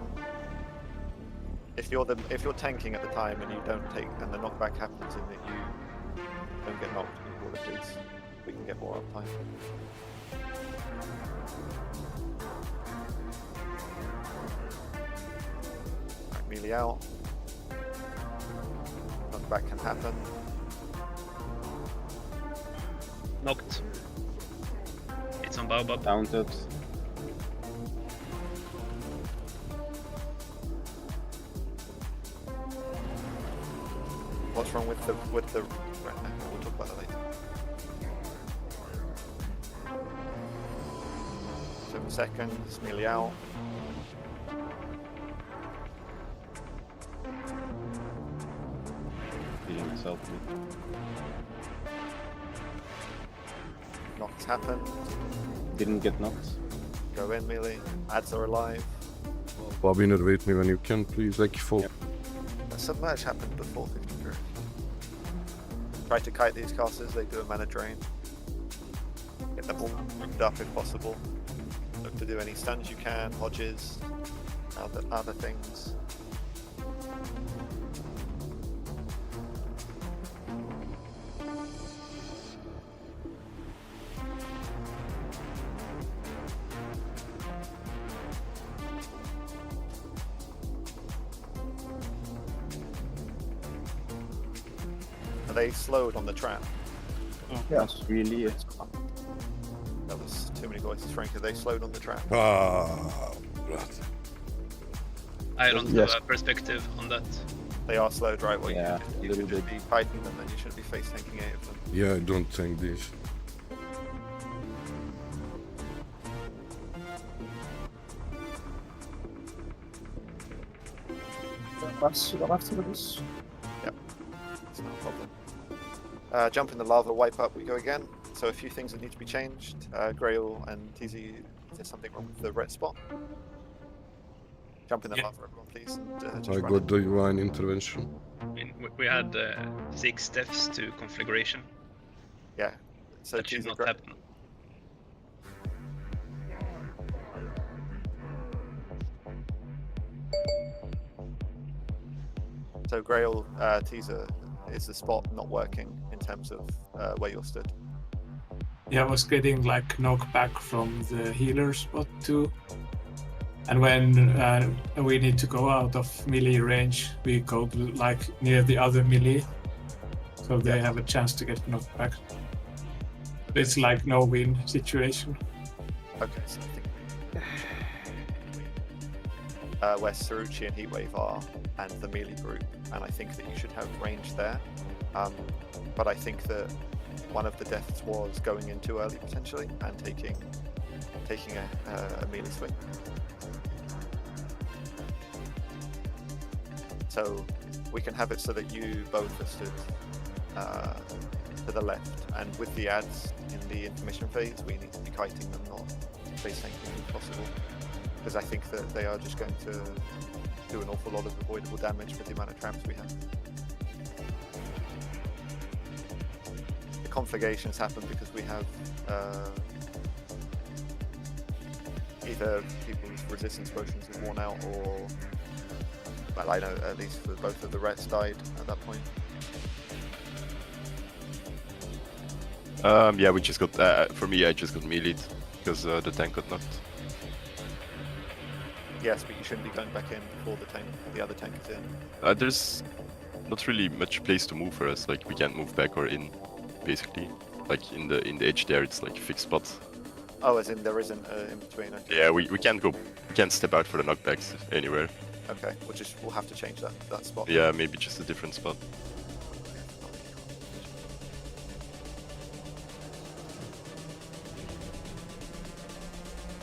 If you're tanking at the time and you don't take and the knockback happens and that you don't get knocked, you call it, please. We can get more uptime. Right, melee out. knockback can happen. Knocked. It's on Baobab. Counted. What's wrong with the right, no, we'll talk about that later. 7 seconds, melee out. Healing myself. Knocks happen. Didn't get knocked. Go in melee. Ads are alive. Bob, innervate me when you can, please. Like full. Yep. A submerge happened before 53. Try to kite these casters, they do a mana drain. Get them all grouped up if possible. Look to do any stuns you can, hodges, other things. Are they slowed on the trap? Yes, really. That was too many voices, Frank. Are they slowed on the trap? Ah, blood. I don't Yes. have a perspective on that. They are slowed, right? Well, Yeah, you little should just bit. be fighting them, then you shouldn't be face tanking 8 of them. Yeah, I don't think this. Pass to the left of this. It's not a problem. Jump in the lava, wipe up, we go again. So a few things that need to be changed. Grail and TZ, is there something wrong with the red spot? Jump in the lava, everyone, please. And, just I run got it. the divine intervention. I mean, we had 6 deaths to conflagration. Yeah. So That should TZ, not gra- happen. so Grail, teaser, is the spot not working in terms of where you're stood? Yeah, I was getting like knockback from the healer spot too. And when we need to go out of melee range, we go like near the other melee, so they have a chance to get knocked back. It's like no win situation. Okay, so I think where Saruchi and Heatwave are, and the melee group, and I think that you should have range there. But I think that one of the deaths was going in too early potentially and taking a melee swing. So we can have it so that you both are stood to the left, and with the ads in the intermission phase, we need to be kiting them, not face tanking if possible, because I think that they are just going to do an awful lot of avoidable damage with the amount of traps we have. The conflagrations happen because we have either people's resistance potions have worn out, or, well, I know at least for both of the rats died at that point. Yeah, we just got. For me, I just got meleeed because the tank got knocked. Yes, but you shouldn't be going back in before the other tank is in. There's not really much place to move for us. Like we can't move back or in, basically. Like in the edge there, it's like a fixed spot. Oh, as in there isn't in between. Okay. Yeah, we can't go. We can't step out for the knockbacks anywhere. Okay, we'll have to change that spot. Yeah, maybe just a different spot.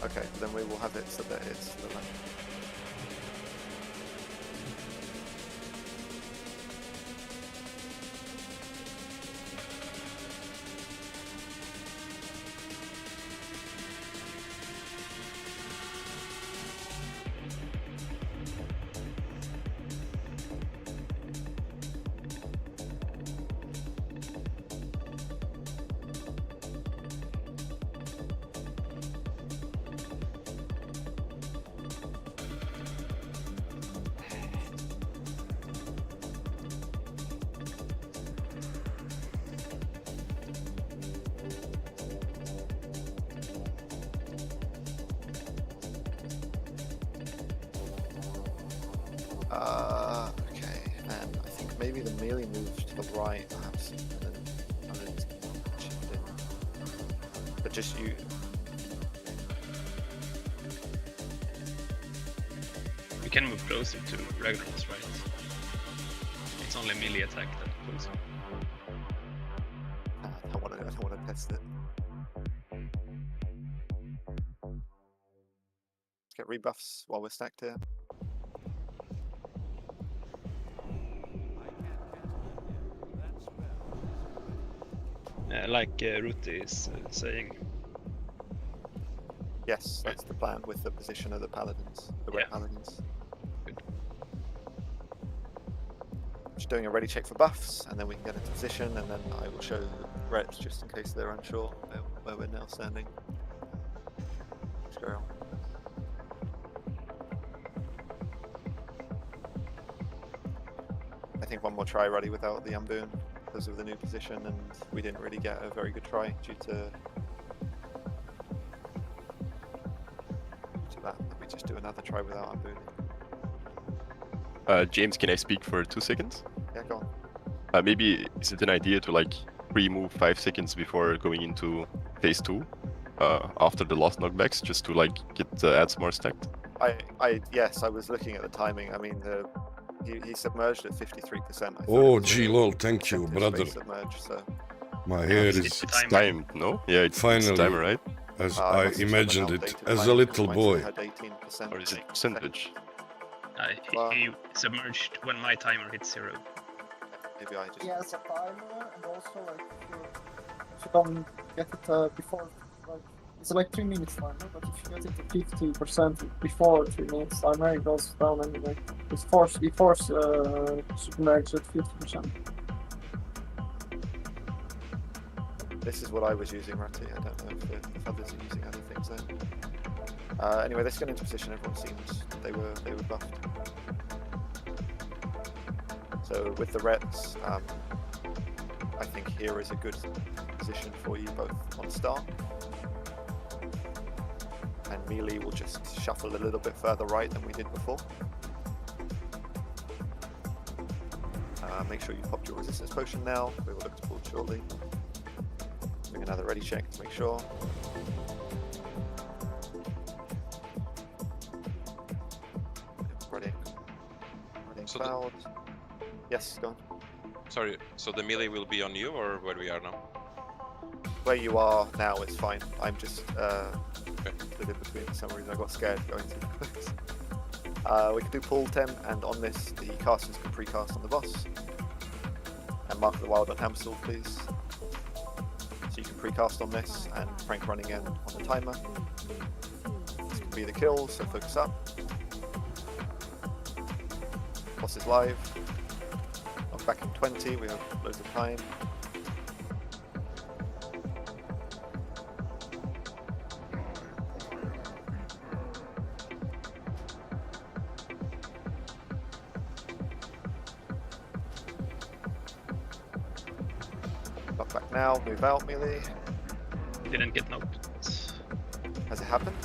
Okay, then we will have it so that it's to the left. Okay, and I think maybe the melee moves the right, perhaps, and then Paladins can chip in. But just you. We can move closer to Ragnarok's right. It's only melee attack that pulls him. I don't want to test it. Let's get rebuffs while we're stacked here. Like Ruti is saying. Yes, that's the plan with the position of the paladins, the red paladins. Good. Just doing a ready check for buffs, and then we can get into position, and then I will show reds just in case they're unsure where we're now standing. Let's go on. I think one more try ready without the unboon because of the new position, and we didn't really get a very good try due to that. We just do another try without unbooning. James, can I speak for 2 seconds? Yeah, go on. Maybe is it an idea to like pre-move 5 seconds before going into phase 2, after the last knockbacks, just to like get the ads more stacked? Yes, I was looking at the timing. I mean, he submerged at 53%. Oh, gee, lol, thank you, brother. Submerged, so. My hair is... It's timed, no? Yeah, it's finally timer, right? As I imagined it, as a little boy. Or is it percentage? He submerged when my timer hits 0. Maybe I just... Yeah, it's a timer, and also like if you don't get it before, like it's like 3 minutes timer, but if you get it to 50% before 3 minutes timer, it goes down anyway. We force submerge at 50%. This is what I was using, Ratty. I don't know if others are using other things there. Anyway, let's get into position. Everyone seems they were buffed. So with the rets, I think here is a good position for you both on start. And melee will just shuffle a little bit further right than we did before. Make sure you popped your resistance potion now. We will look to pull shortly. Doing another ready check to make sure. Ready. So cloud. Yes, go on. Sorry, so the melee will be on you or where we are now? Where you are now is fine. I'm just split in between for some reason. I got scared going to the clicks. We can do pull 10, and on this, the casters can pre-cast on the boss. And mark the wild on Hamstall, please. So you can pre-cast on this, and Frank running in on the timer. This can be the kill, so focus up. Boss is live. Knock back in 20, we have loads of time. Knock back now, move out melee. Didn't get knocked. Has it happened?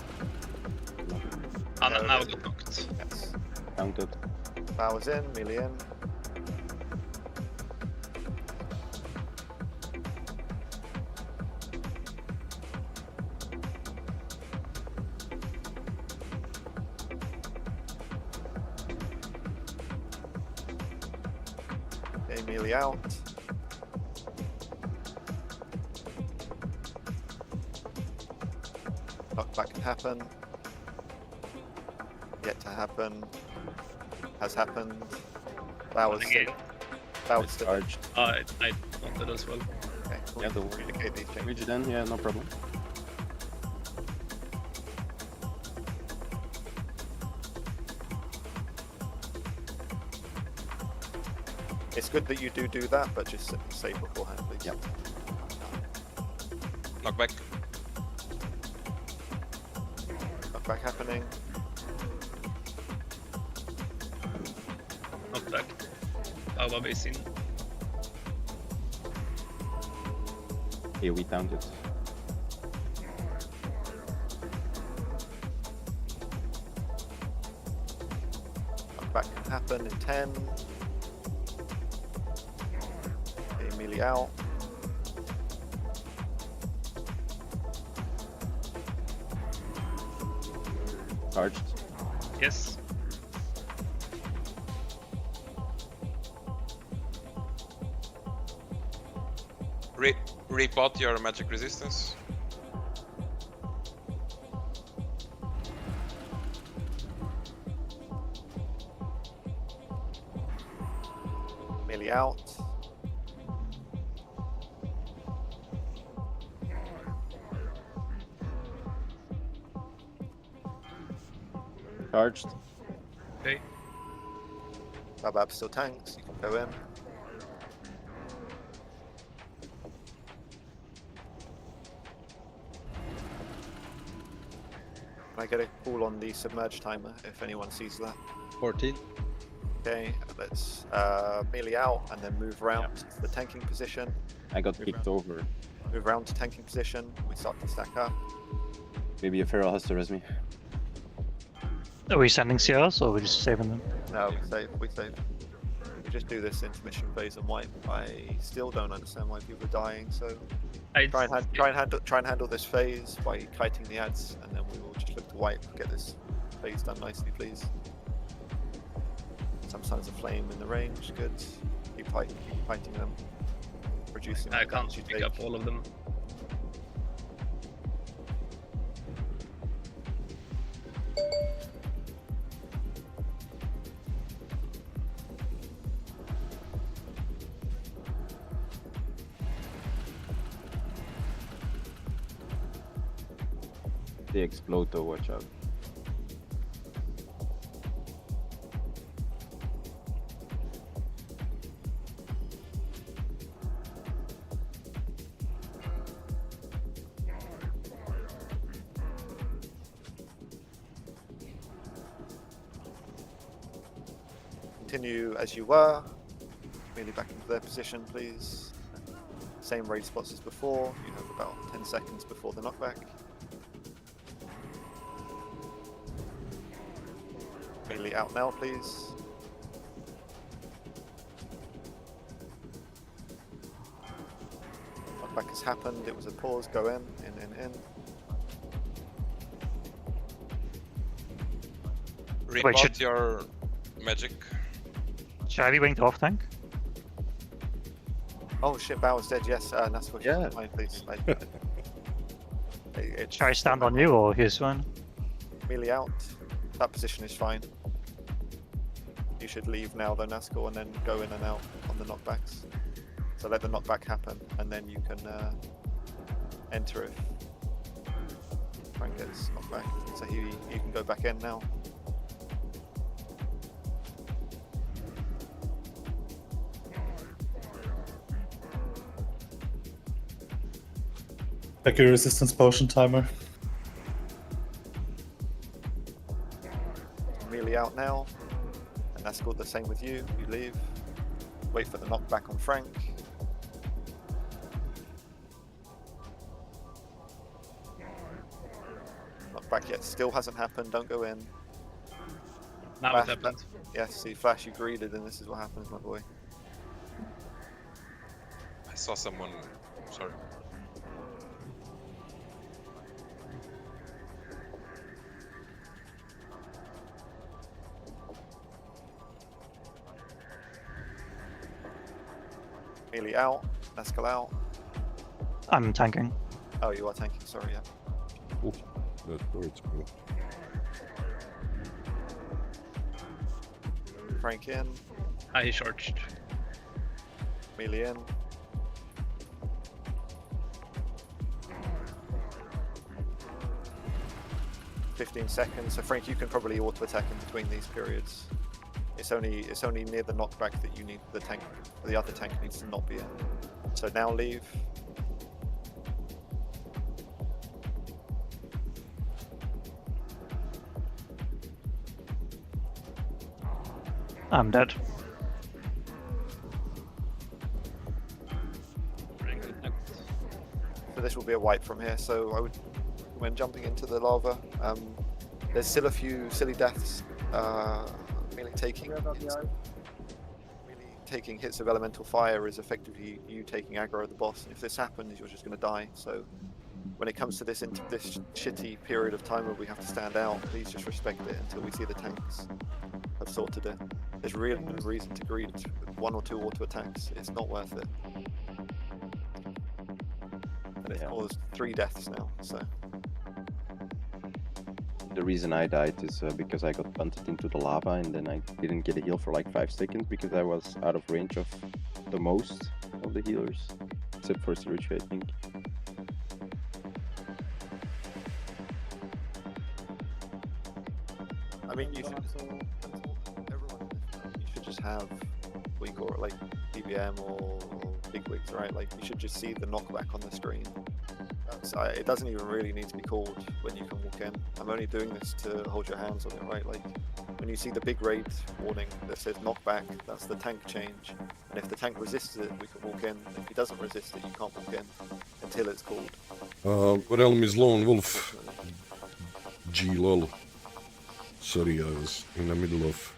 Now got knocked. Yes. Counted. Powers in, melee in. Okay, melee out. Knockback can happen. Yet to happen. Has happened. That was still. Charged. I wanted as well. Okay, Yeah, the communicate these things. reach then, yeah, no problem. It's good that you do that, but just save beforehand, please. Yep. Knockback. Knockback happening. Knockback. Power base in. Here we counted. Knockback can happen in 10. Melee out. Charged. Yes. Repot your magic resistance. Melee out. Charged. Okay. Babab still tanks, you can go in. Can I get a call on the submerge timer if anyone sees that? 14. Okay, let's melee out and then move around to the tanking position. I got kicked over. Move around to tanking position. We start to stack up. Maybe a feral has to res me. Are we sending CRs or are we just saving them? No, we save. We save. We just do this intermission phase and wipe. I still don't understand why people are dying. So try and handle this phase by kiting the ads, and then we will just look to wipe. Get this phase done nicely, please. Sometimes a flame in the range. Good. Keep fighting them. Reducing. I can't pick up all of them. They explode though, watch out. Continue as you were. Merely back into their position, please. Same raid spots as before. You have about 10 seconds before the knockback. Melee out now, please. Knockback has happened. It was a pause. Go in. Repot your magic. Should I be winged off tank? Oh shit, Bauer's dead. Yes, Nasco, Yeah. mine, please. Should I stand on you or his one? Melee out. That position is fine. You should leave now though, Nasco, and then go in and out on the knockbacks. So let the knockback happen, and then you can enter if Frank gets knocked back. So he can go back in now. Check your resistance potion timer. Melee out now, and that's called the same with you. You leave, wait for the knockback on Frank. Knockback yet still hasn't happened. Don't go in. Now it happened. Yes, see, Flash, you greeted, and this is what happens, my boy. I saw someone. Sorry. Melee out, Nascal out. I'm tanking. Oh, you are tanking, sorry, yeah. Oh, that hurts me. Frank in, He charged. melee in. "15 seconds, so Frank, you can probably auto-attack in between these periods. It's only near the knockback that you need the tank. The other tank needs to not be in. So now leave. I'm dead. So this will be a wipe from here. So I would, when jumping into the lava, there's still a few silly deaths. Melee taking. Melee taking hits of elemental fire is effectively you taking aggro of the boss. And if this happens, you're just going to die. So when it comes to this shitty period of time where we have to stand out, please just respect it until we see the tanks have sorted it. There's really no reason to greed 1 or 2 auto attacks. It's not worth it. And it's caused 3 deaths now, so. The reason I died is because I got punted into the lava and then I didn't get a heal for like 5 seconds because I was out of range of the most of the healers, except for Sirich, I think. I mean, you should just have weak or like PBM or big wigs, right? Like you should just see the knockback on the screen. It doesn't even really need to be called when you can walk in. I'm only doing this to hold your hands on it, right? Like when you see the big raid warning that says knockback, that's the tank change. And if the tank resists it, we can walk in. If he doesn't resist it, you can't walk in until it's called. Realm is Lone Wolf. G-lol. Sorry, I was in the middle of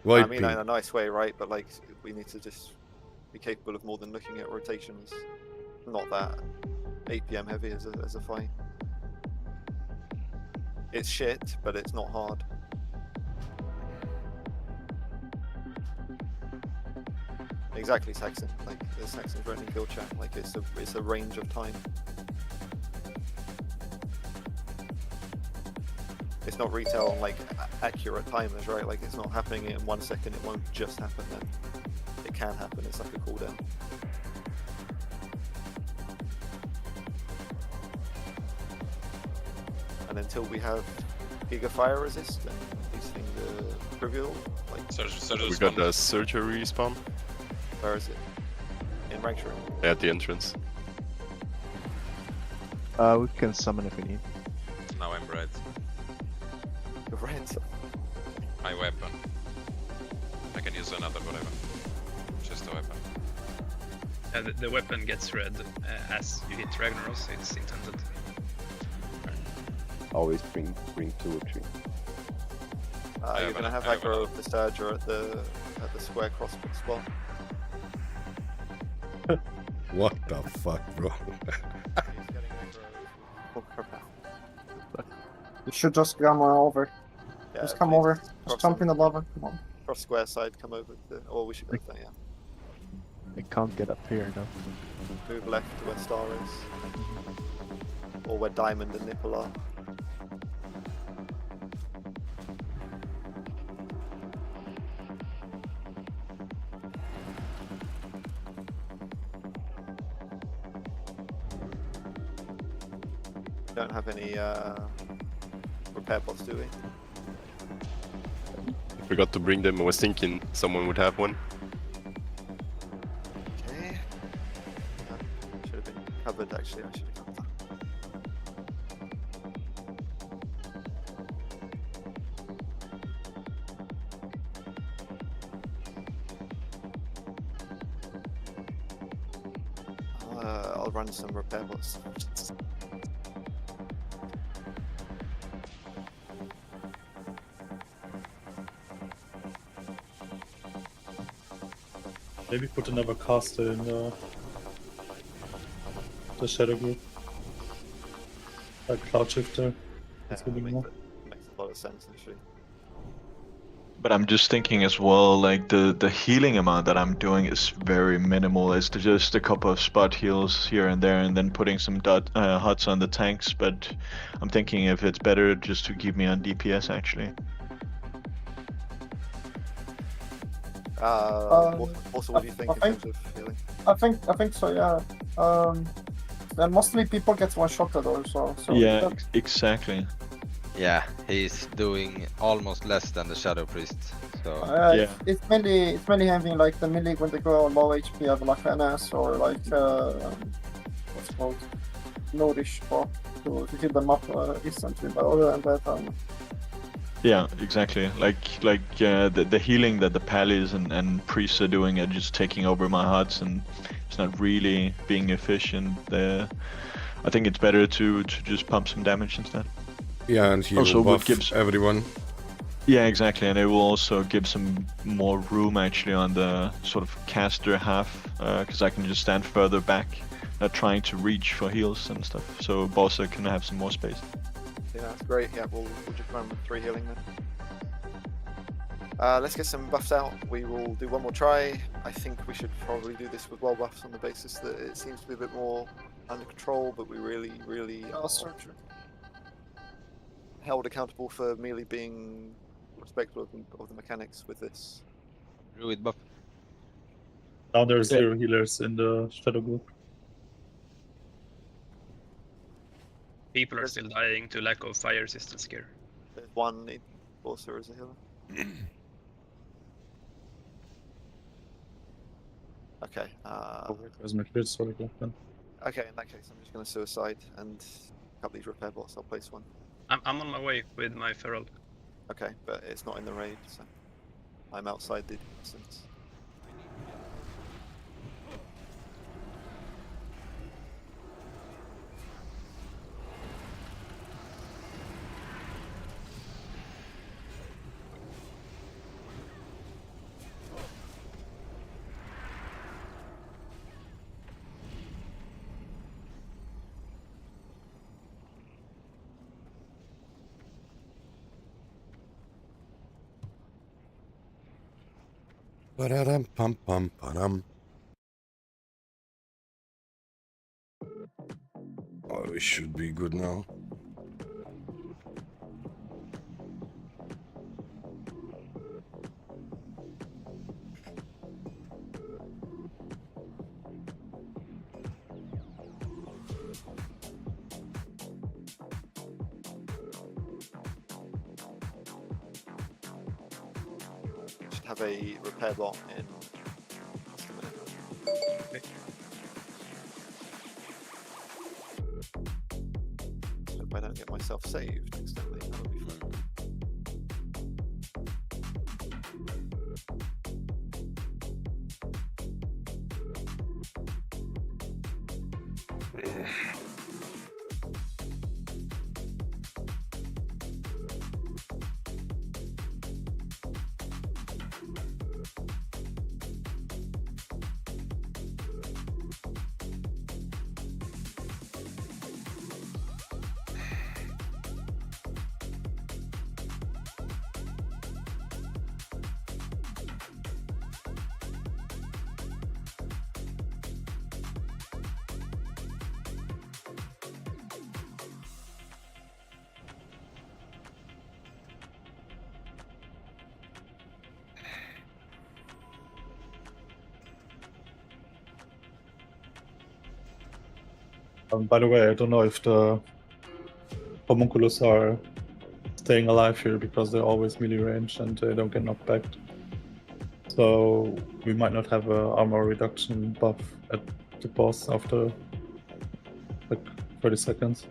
wiping. I mean, in a nice way, right? But like, we need to just be capable of more than looking at rotations. Not that 8 PM heavy as a fight. It's shit, but it's not hard. Exactly, Saxon. Like the Saxon's running kill chat. Like it's a range of time. It's not retail like accurate timers, right? Like it's not happening in 1 second. It won't just happen then. It can happen. It's like a cooldown. And until we have Giga Fire Resist and these things are trivial, like We got the surgery spawn. Where is it? In Rank Room? At the entrance. We can summon if we need. Now I'm red. You're red. My weapon. I can use another whatever. Just a weapon. The weapon gets red as you hit Ragnaros. It's intended. Always bring 2 or 3. You're gonna have aggro of the Surger at the square cross spot. What the fuck, bro? You should just come over. Yeah, just come please. over. Just jump in the lava. Come on. Cross square side, come over. Or we should go there, yeah. I can't get up here though. Move left to where Star is. Or where Diamond and Nipple are. Don't have any repair bots, do we? I forgot to bring them. I was thinking someone would have one. Okay. Should have been covered actually. I should have covered that. I'll run some repair bots. Maybe put another caster in the Shadow Group. Like Cloud Shifter. That's really more. Makes a lot of sense actually. But I'm just thinking as well, like the healing amount that I'm doing is very minimal. It's just a couple of spot heals here and there, and then putting some huts on the tanks. But I'm thinking if it's better just to keep me on DPS actually. Also, what do you think in terms of healing? I think so. Yeah. And mostly people get one-shotted also. So Yeah, exactly. Yeah, he's doing almost less than the Shadow Priest. So Yeah. it's mainly having like the melee when they go low HP have like NS or like what's it called nourish for to hit them up instantly. But other than that, Yeah, exactly. Like the healing that the Pallies and priests are doing are just taking over my huts, and it's not really being efficient. I think it's better to just pump some damage instead. Yeah, and he Also, will what buff gives- everyone. Yeah, exactly, and it will also give some more room actually on the sort of caster half, because I can just stand further back, not trying to reach for heals and stuff. So Bossa can have some more space. Yeah, that's great. Yeah, we'll just run with 3 healing then. Let's get some buffs out. We will do one more try. I think we should probably do this with well buffs on the basis that it seems to be a bit more under control, but we really held accountable for merely being respectful of the mechanics with this. Druid buff. Now there's 0 healers in the shadow group. People are still dying to lack of fire resistance gear. There's one need also as a healer. Okay. Okay, in that case, I'm just going to suicide and cut these repair bots. I'll place one. I'm on my way with my feral. Okay, but it's not in the raid, so I'm outside the distance. Ba-da-dum, pum, pum, ba-dum. Oh, we should be good now. Should have a repair bot in just a minute. Okay. Hope I don't get myself saved accidentally. That would be fun. By the way, I don't know if the homunculus are staying alive here because they're always melee range and they don't get knocked back. So we might not have a armor reduction buff at the boss after like 30 seconds.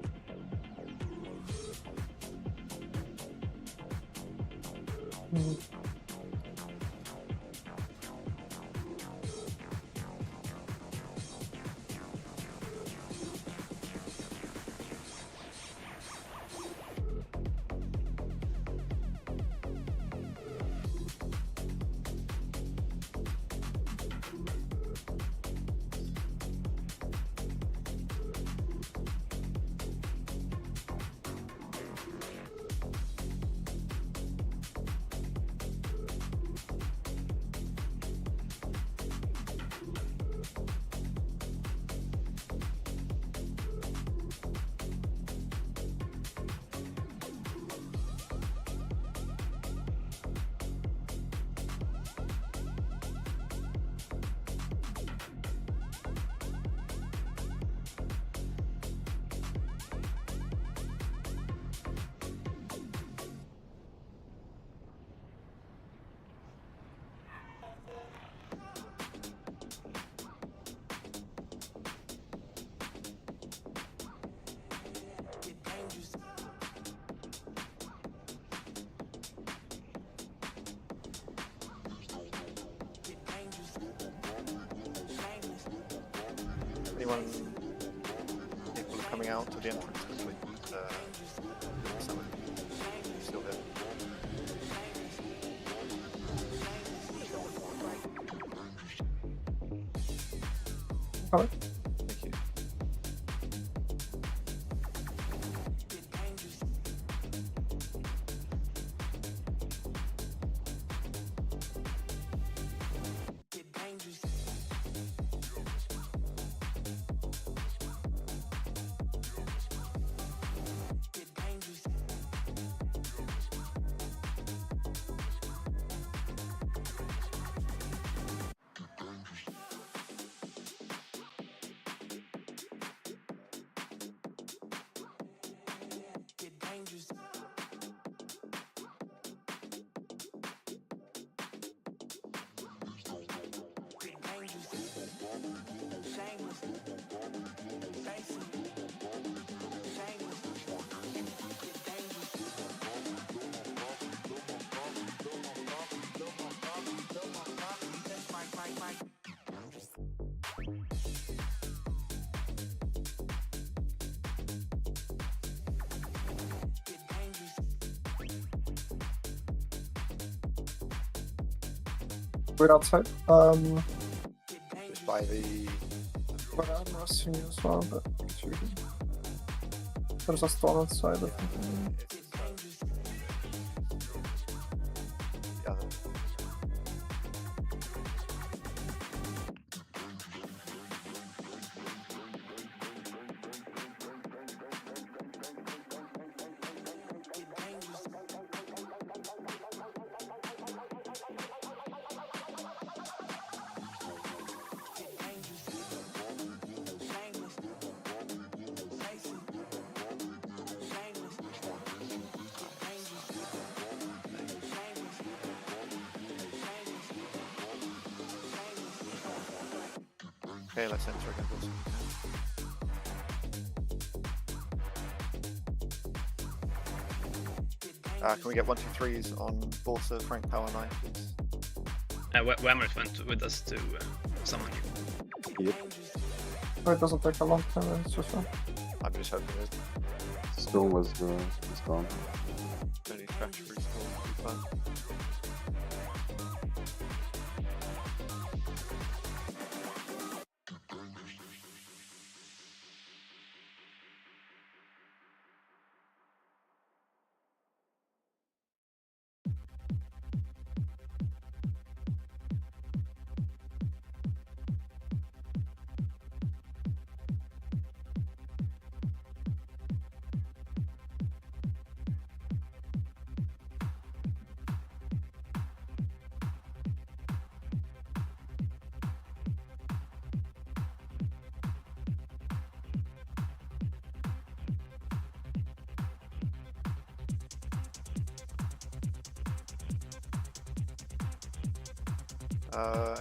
Anyone people are coming out to the entrance quickly? Someone still there. Alright. Thank you. We're outside. Just by the. But I'm rushing you as well, but there's a storm outside, I think. The other. Okay, let's enter again. Boss. Can we get 1, 2, 3s on Borsa, Frank Power 9, please? Whammers went with us to summon you. Yep. Oh, it doesn't take a long time, it's just fun. I'm just hoping it Stone was gone. only trash restore.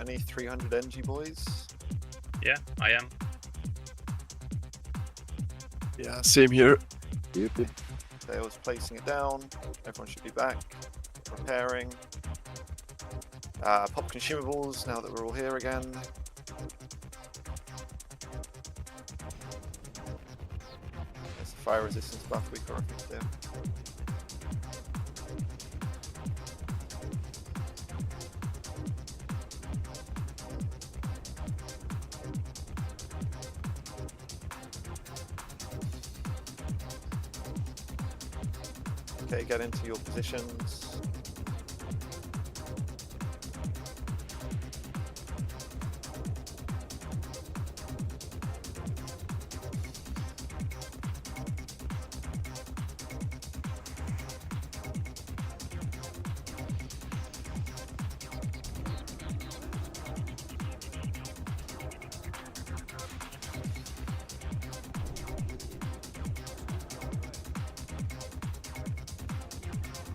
Any 300 NG boys? Yeah, I am. Yeah, same here. Yep. Dale's placing it down. Everyone should be back. Repairing. Pop consumables now that we're all here again. There's the fire resistance buff we got there. Okay, get into your positions.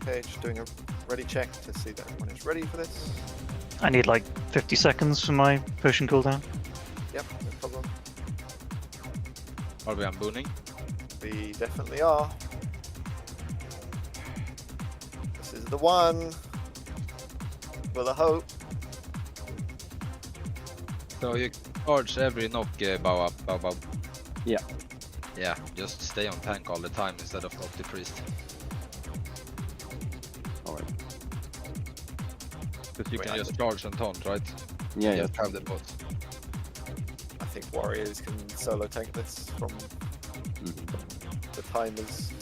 Okay, just doing a ready check to see that everyone is ready for this. I need like 50 seconds for my potion cooldown. Yep, no problem. Are we unbooning? We definitely are. This is the one. Full of hope. So you charge every knock, bow up. Yeah. Yeah, just stay on tank all the time instead of knock the priest. Alright. Because you can just charge and taunt, right? Yeah, Just have the bots. I think warriors can solo tank this from the timers.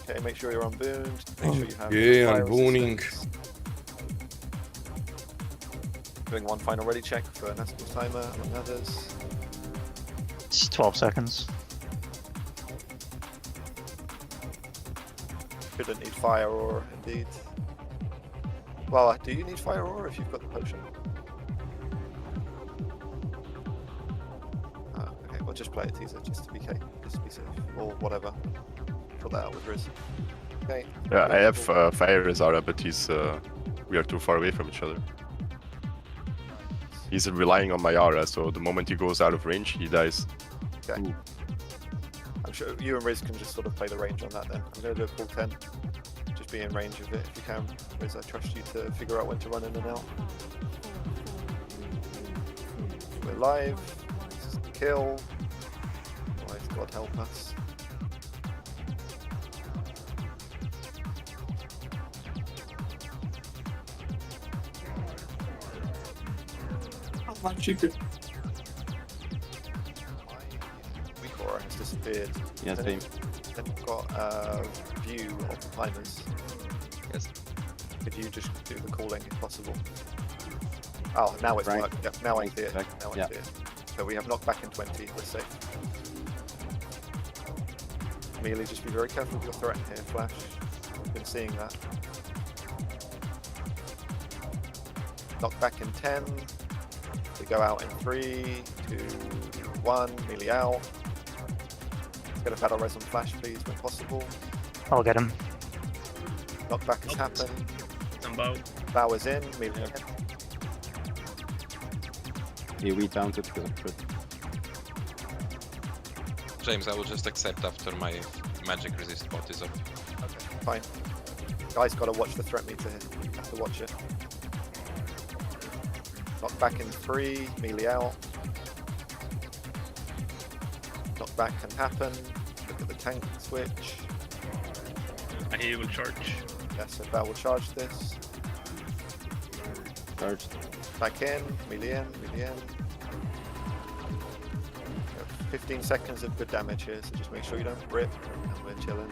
Okay, make sure you're unbooned. Make sure you have Okay, fire unbooning. resistance. Doing one final ready check for Nascal's timer, among others. It's 12 seconds. Shouldn't need fire aura, indeed. Well, do you need fire aura if you've got the potion? Okay, well just play a teaser just to be safe, or whatever. Put that out with Riz. Okay. Yeah, I have fire as Aura, but he's we are too far away from each other. He's relying on my aura, so the moment he goes out of range, he dies. Okay. I'm sure you and Riz can just sort of play the range on that then. I'm going to do a full 10. Just be in range of it if you can. Riz, I trust you to figure out when to run in and out. We're live. This is the kill. Otherwise, God help us. My chicken. Weak aura has disappeared. Yeah, then same. Then you've got a view of the timers. Yes. Could you just do the calling if possible? Oh, now it's Right. worked. Yep, now I see it. Back. Now I Yeah. see it. So we have knockback in 20. We're safe. Melee, just be very careful with your threat here, Flash. I've been seeing that. Knockback in 10. We go out in 3, 2, 1. Melee out. Get a battle res on Flash, please, when possible. I'll get him. Knockback has happened. Some bow. Bow is in. Melee in. He rebounded because of crit. James, I will just accept after my magic resist bot is up. Okay, fine. Guys, gotta watch the threat meter here. You have to watch it. Knockback in 3, melee out. Knockback can happen. Look at the tank switch. He will charge. Yes, so Val will charge this. Charged. Back in, melee in, melee in. 15 seconds of good damage here, so just make sure you don't rip, and we're chilling.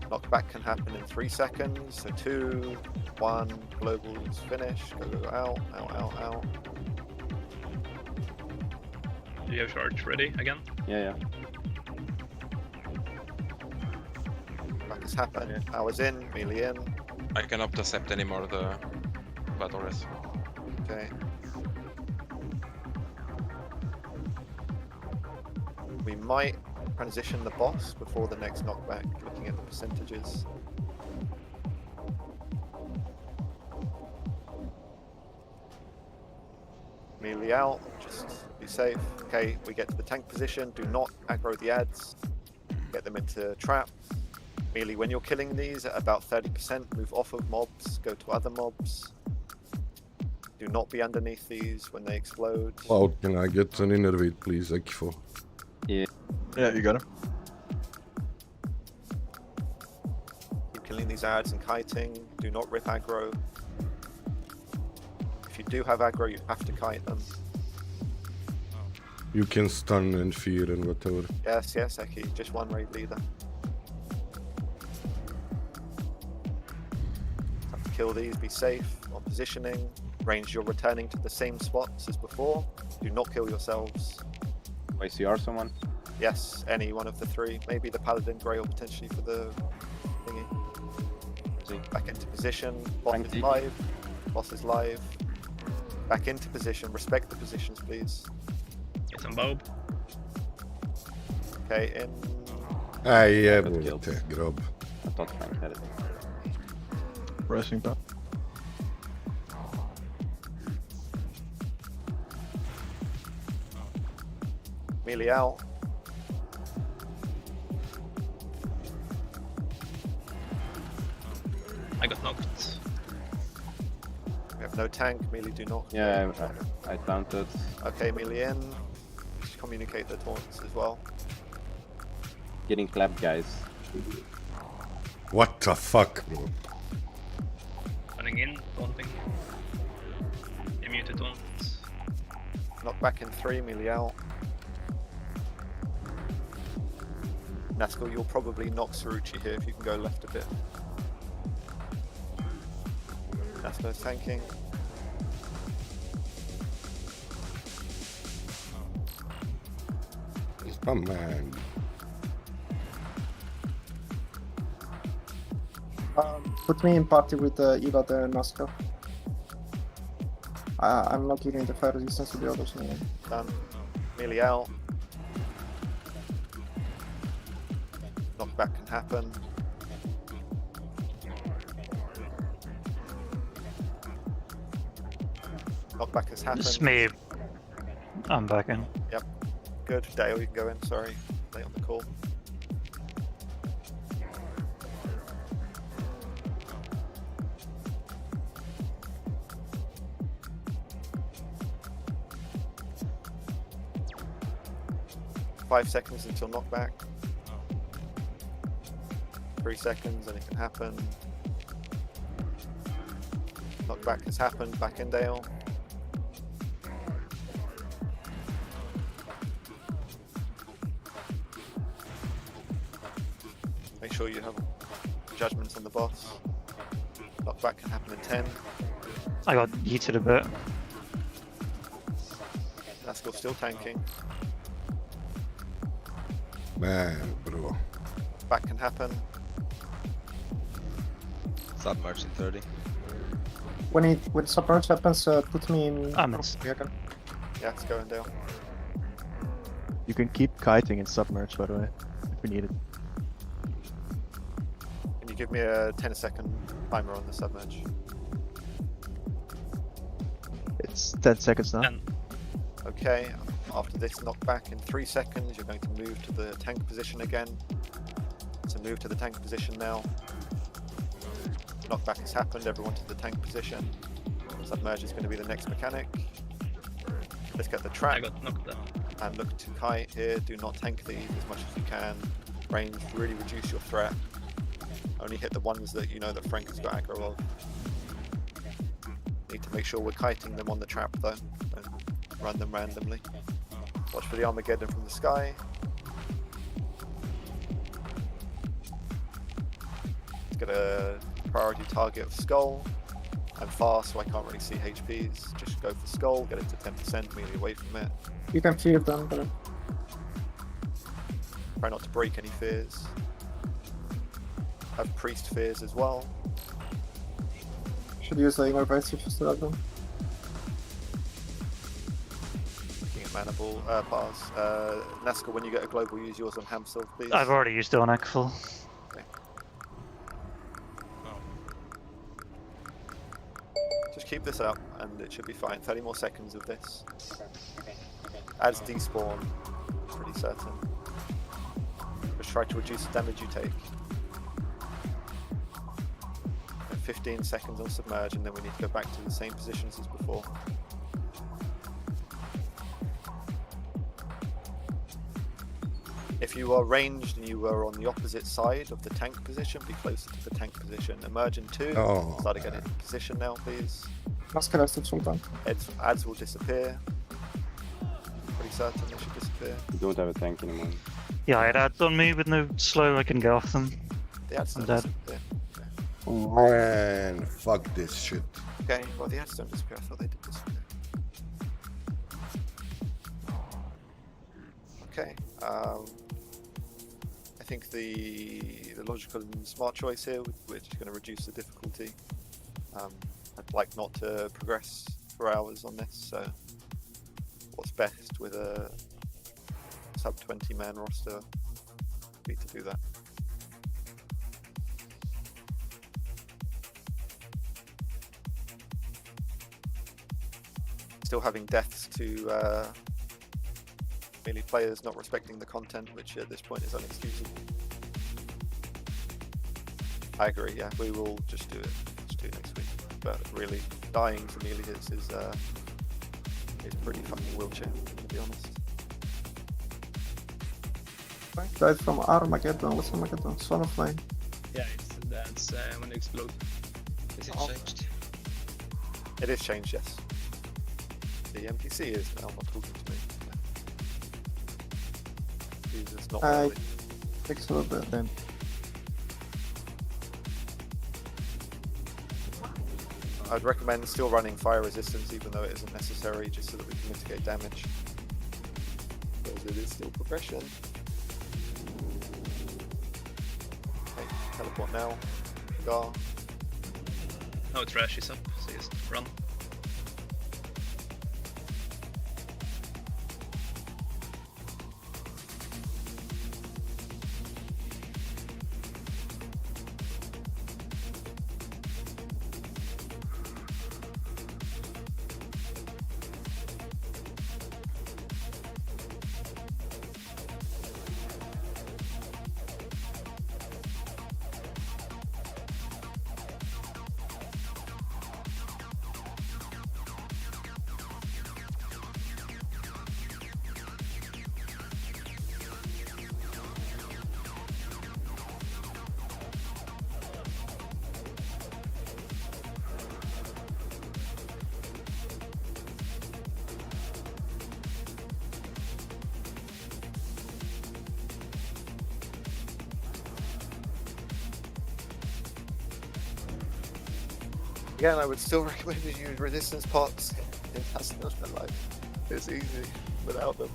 Knockback can happen in 3 seconds, so 2, 1, globals finish, go out, out. Do you have charge ready again? Yeah. Back has happened, hours in, melee in. I cannot accept anymore the battle res. Okay. We might transition the boss before the next knockback, looking at the percentages. Melee out, just be safe. Okay, we get to the tank position, do not aggro the ads. Get them into trap. Melee, when you're killing these at about 30%, move off of mobs, go to other mobs. Do not be underneath these when they explode. Wow, can I get an inner weight, please, Ekifo? Yeah. Yeah, you got him. Keep killing these ads and kiting. Do not rip aggro. If you do have aggro, you have to kite them. You can stun and fear and whatever. Yes, Eki, just one raid leader. Have to kill these, be safe on positioning. Range, you're returning to the same spots as before. Do not kill yourselves. YCR someone? Yes, any one of the 3. Maybe the Paladin Grey or potentially for the thingy. Back into position. Boss is live. Boss is live. Back into position. Respect the positions, please. Get some bow. Okay, in. Yeah, Got boy, killed. grab. I thought Frank had it. Pressing back. Melee out. I got knocked. We have no tank. Melee do not. Yeah, I taunted. Okay, melee in. Just communicate the taunts as well. Getting clapped, guys. What the fuck, bro? Running in, taunting. Immune to taunt. Knock back in 3, melee out. Nasco, you'll probably knock Sarucci here if you can go left a bit. Nasco's tanking. Come on. Put me in party with Eva the Nasco. I'm not giving the fire resistance to the others anyway. Done. Melee out. Knockback can happen. Knockback has happened. It's me. I'm back in. Yep. Good. Dale, you can go in. Sorry. Late on the call. Five seconds until knockback. 3 seconds and it can happen. Knockback has happened. Back in Dale. Make sure you have judgments on the boss. Knockback can happen in 10. I got yeeted a bit. Nasco still tanking. Man, bro. Back can happen. Submerge in 30. When submerge happens, put me in. I missed. Yeah, it's going Dale. You can keep kiting in submerge, by the way, if we need it. Can you give me a 10-second timer on the submerge? It's 10 seconds now. Okay, after this knockback in 3 seconds, you're going to move to the tank position again. So move to the tank position now. Knockback has happened, everyone to the tank position. Submerge is going to be the next mechanic. Let's get the track. I got knocked down. And look to kite here, do not tank these as much as you can. Range, really reduce your threat. Only hit the ones that you know that Frank has got aggro of. Need to make sure we're kiting them on the trap though. Don't run them randomly. Watch for the Armageddon from the sky. Let's get a priority target of Skull. I'm fast, so I can't really see HPs. Just go for Skull, get it to 10%, melee away from it. You can fear them, but Try not to break any fears. Have priest fears as well. should use the Innervites if you still have them. Looking at mana ball, pass. Nazca, when you get a global, use yours on Hamsil, please. I've already used it on Ekful. Okay. Just keep this up and it should be fine. 30 more seconds of this. Adds despawn, pretty certain. Just try to reduce the damage you take. 15 seconds on submerge and then we need to go back to the same positions as before. If you are ranged and you are on the opposite side of the tank position, be closer to the tank position. Emerge in 2. Start to get into position now, please. Ads will disappear. Pretty certain they should disappear. You don't have a tank anymore. Yeah, I had ads on me with no slow, I can go off them. The ads I'm don't dead. disappear. Man, fuck this shit. Okay, well the ads don't disappear. I thought they did disappear. Okay. I think the logical and smart choice here, we're just going to reduce the difficulty. I'd like not to progress for hours on this, so what's best with a sub 20 man roster would be to do that. Still having deaths to melee players not respecting the content, which at this point is unexcusable. I agree, yeah, we will just do it. Just do it next week. But really, dying to melee is pretty fucking wheelchair, to be honest. Died from Armageddon. What's Armageddon? Son of Flame. Yeah, it's the ads when they explode. Is it Oh. changed? It is changed, yes. The NPC is now not talking to me. He's just not I early. think so, but Then I'd recommend still running fire resistance even though it isn't necessary, just so that we can mitigate damage. Because it is still progression. Okay, teleport now. Gar. No, trash is up, so just run. Again, I would still recommend you use resistance pots. It has no life. It's easy without them.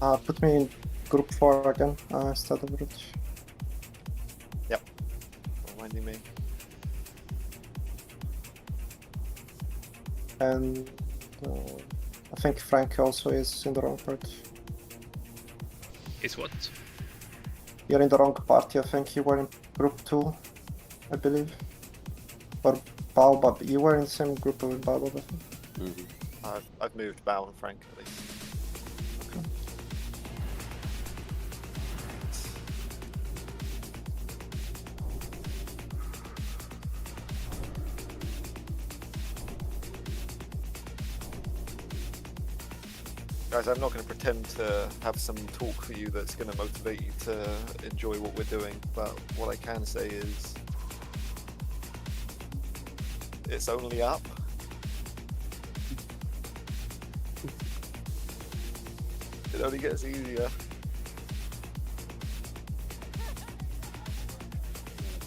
put me in group 4 again instead of root. Yep. Reminding me. And I think Frank also is in the wrong part. Is what? You're in the wrong party, I think you were in group 2, I believe. Or Baobab, you were in the same group with Baobab, I think. I've moved Bao and Frank at least. Guys, I'm not going to pretend to have some talk for you that's going to motivate you to enjoy what we're doing, but what I can say is it's only up. It only gets easier.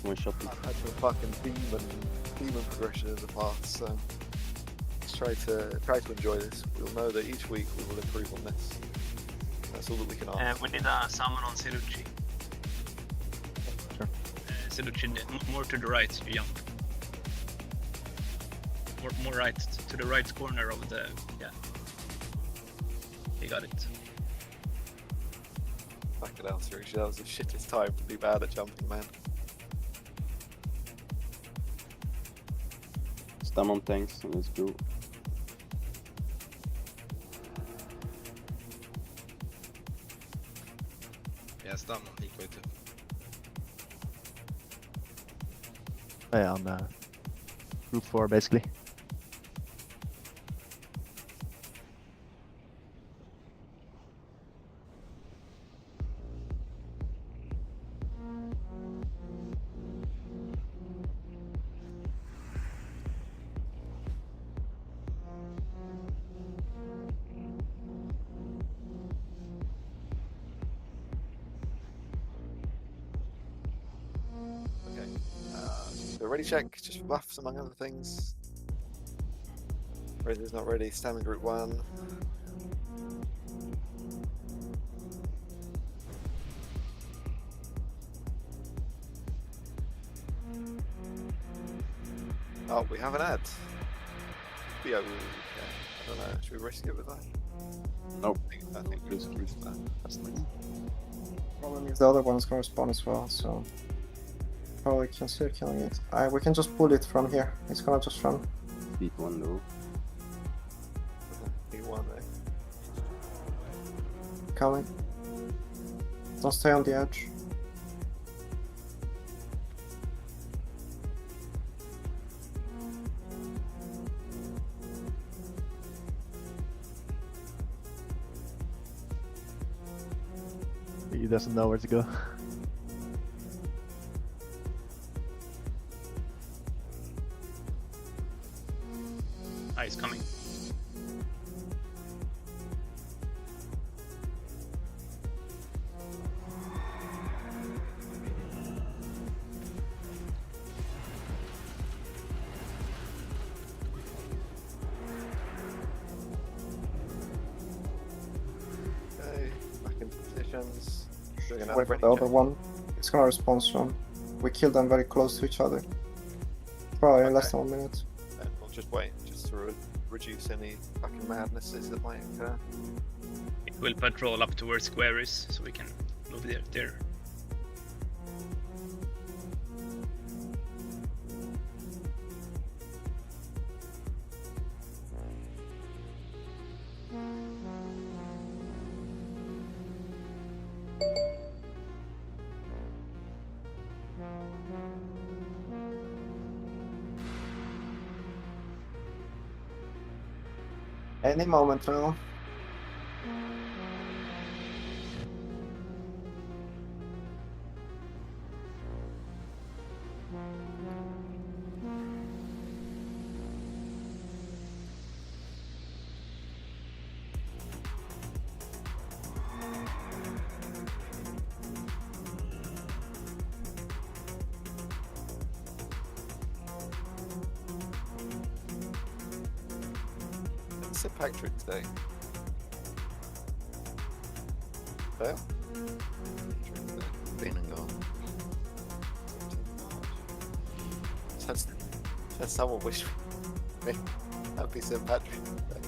One shot. I've had the fucking demon progression in the past, so let's try to enjoy this. We'll know that each week we will improve on this. That's all that we can ask. We need a summon on Siruchi. Sure. Siruchi, more to the right, you jump. More right, to the right corner of the, yeah. You got it. Back it out, Siruchi. That was the shittest time to be bad at jumping, man. Stam on tanks and let's go. Yeah, stam on equal too. yeah, on group 4 basically. Okay. So ready check, just for buffs among other things. Res is not ready, standing group 1. Oh, we have an ad. Be okay. I don't know, should we risk it with that? Nope. I think we should risk that. That's nice. Problem is the other one's gonna spawn as well, so probably consider killing it. We can just pull it from here. It's gonna just run. Beat one though. E1, eh? Coming. Don't stay on the edge. He doesn't know where to go. ice coming. Okay, back into positions. Doing another Wait for ready the other check. one. It's gonna respond soon. We killed them very close to each other. Probably in less Okay. than 1 minute. And we'll just wait just to reduce any fucking madnesses that might occur. We'll patrol up towards squares so we can move there. Any moment now. St. Patrick's Day. There? Been and gone. That's someone wish me happy St. Patrick's Day.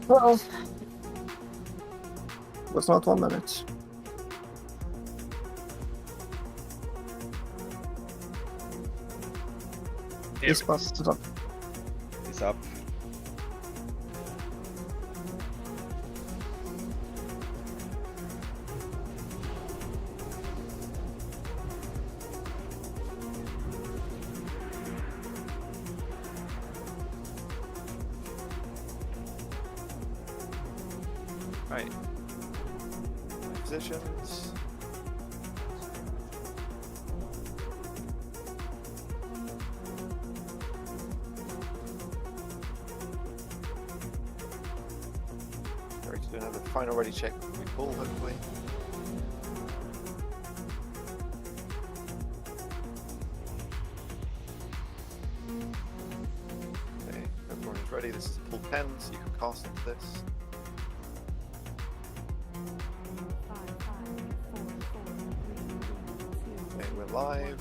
Well, was not 1 minute. This bus is up. It's up. Right. Positions. Ready to do another final ready check before we pull, hopefully. Okay, everyone is ready. This is pull 10, so you can cast into this. Okay, we're live.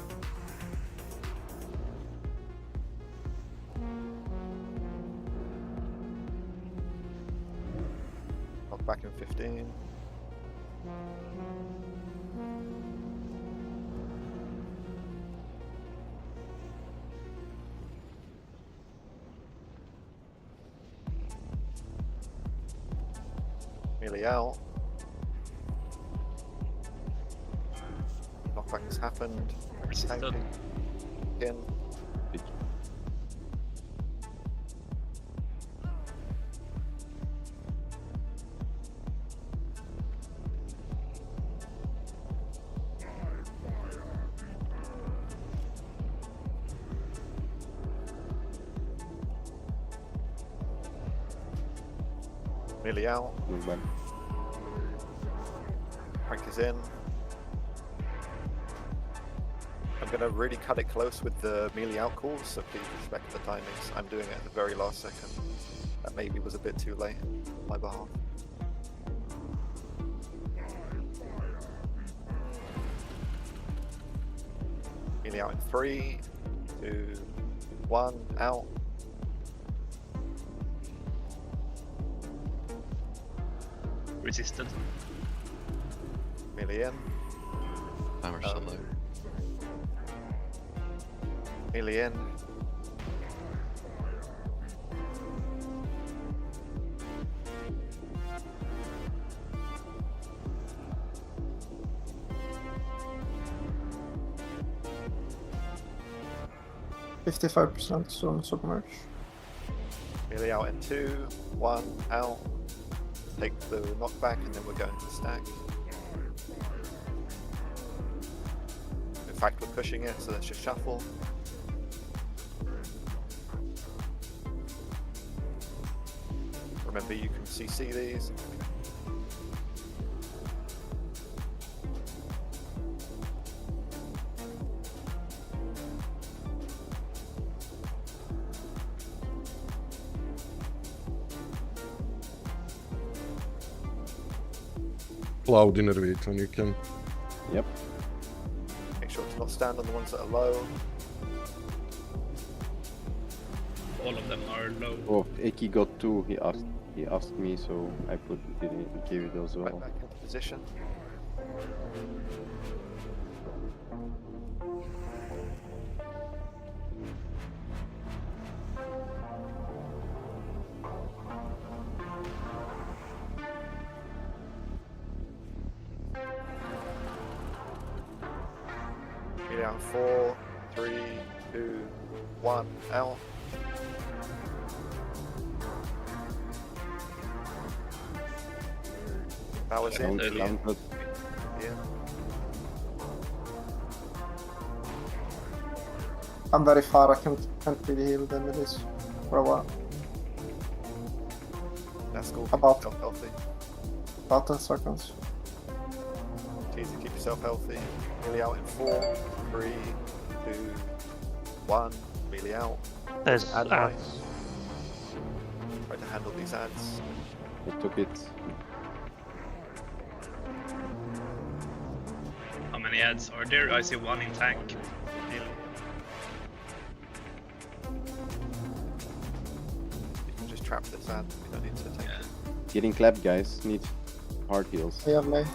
Knock back in 15. Nearly out. Knockback has happened. Tanking. Again. Nearly out. Frank is in. I'm going to really cut it close with the melee out calls, so please respect the timings. I'm doing it at the very last second. That maybe was a bit too late on my behalf. Melee out in 3, 2, 1, out. Resisted. Melee in. Hammer still there. Melee in. 55% on submerge. Melee out in 2, 1, out. Take the knockback and then we're going to stack. In fact, we're pushing it, so let's just shuffle. Remember, you can CC these. Cloud innervate when you can. Yep. Make sure to not stand on the ones that are low. All of them are low. Oh, Eki got 2. He asked me, so I gave it as well. Right back into position. Melee out 4, 3, 2, 1, out. That was it. Yeah. I'm very far, I can't really heal them with this for a while. That's cool. About Keep yourself healthy. About 10 seconds. It's easy to keep yourself healthy. Melee out in 4, 3, 2, 1. Melee out. There's Add ads. lines. Try to handle these ads. I took it. How many ads are there? I see one in tank. You can just trap this ad. You don't need to take it. Getting clapped, guys. Need hard heals. I have lane.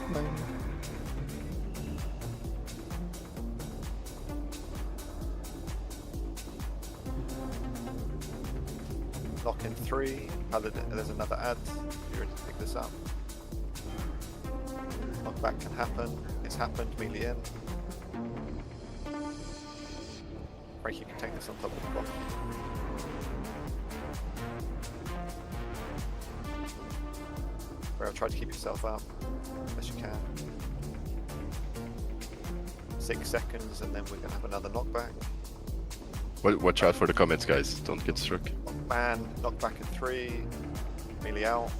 Knock in 3. There's another ad. You're ready to pick this up. Knockback can happen. It's happened. Melee in. Frank, you can take this on top of the block. Well, try to keep yourself up as you can. 6 seconds, and then we're going to have another knockback. Watch out for the comments, guys. Don't get struck. Man, knockback in 3. Melee out.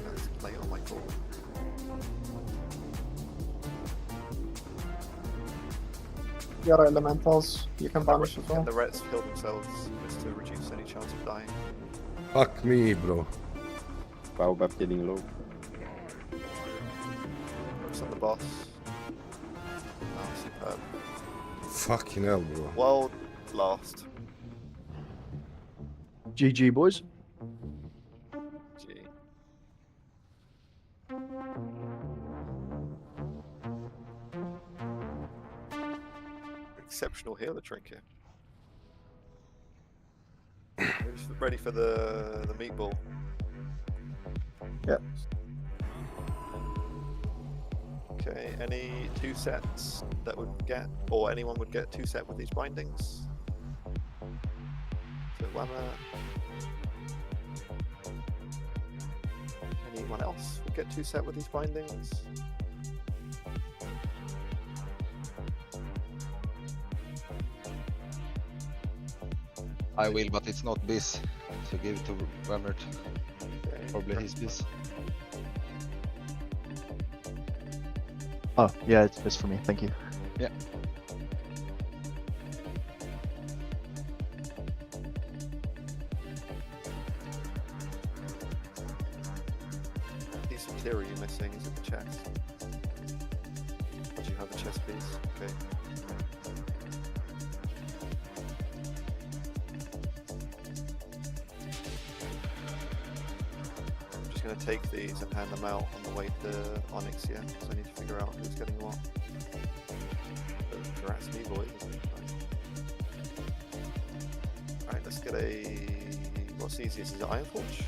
That's late on my call. Your elementals, you can banish as well. And the Reds kill themselves just to reduce any chance of dying. Fuck me, bro. Baobab getting low. Focus on the boss. Oh, superb. Fucking hell, bro. World last. GG, boys. Gee. Exceptional healer trinket. Who's ready for the meatball? Yep. Okay, any 2 sets that would get, or anyone would get 2 set with these bindings? So Whammer. Anyone else would get 2 set with these bindings? I will, but it's not bis. So give it to Wemmert. Okay. Probably his bis. Oh, yeah, it's best for me. Thank you. Yeah. Piece of clear are you missing? Is it the chest? Or do you have a chest piece? Okay. I'm just going to take these and hand them out on the way to Onyx, yeah? Because I need to figure out who's getting what. Congrats me, boys. Alright, let's get a... What's easiest? Is it Ironforge?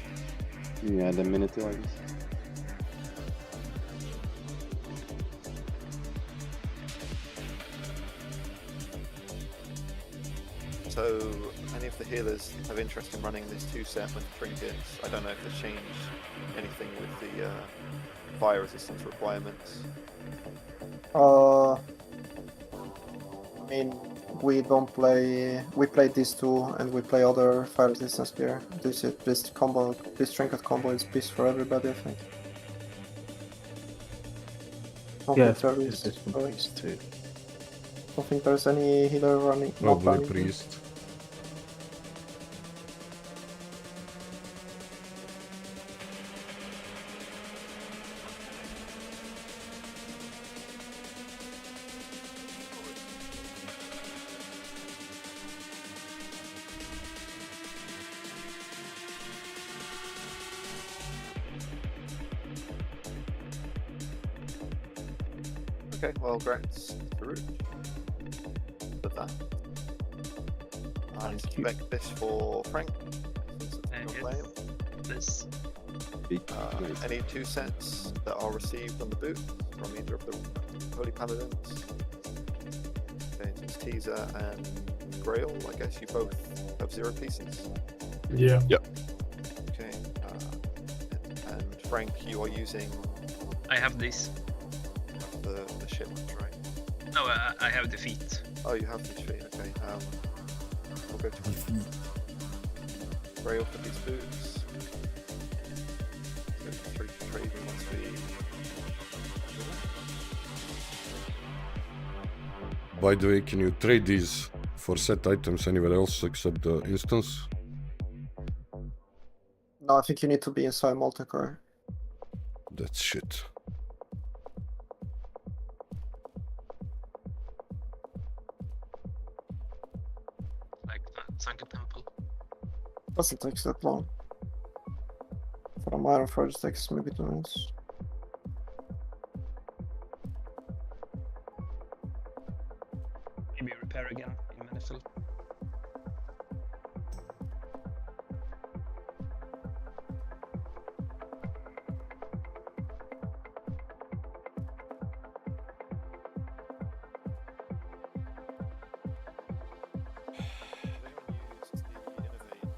Yeah, the Minotaur, I guess. So, any of the healers have interest in running this 2-set with trinkets? I don't know if they changed anything with the fire resistance requirements. I mean, we don't play. We play these two, and we play other fire resistance gear. This combo, this trinket combo is best for everybody, I think. Yeah, there is. too. I don't think there's any healer running. not Probably running. priest. Okay, well, grants through for that. I expect this for Frank. Since you're playing. This. Any 2 sets that are received on the boot from either of the Holy Paladins. Okay, so it's Teaser and Grail. I guess you both have 0 pieces. Yeah. Yep. Okay, and Frank, you are using I have this. the ship, right? No, I have the feet. Oh, you have these feet. Okay. We'll go to Grail for these boots. So 3 for trading must be. By the way, can you trade these for set items anywhere else except the instance? No, I think you need to be inside multicore. That's shit. Like Sunken Temple. Doesn't take that long. For a Iron Forge, it takes maybe 2 minutes. Maybe repair again in Manifold.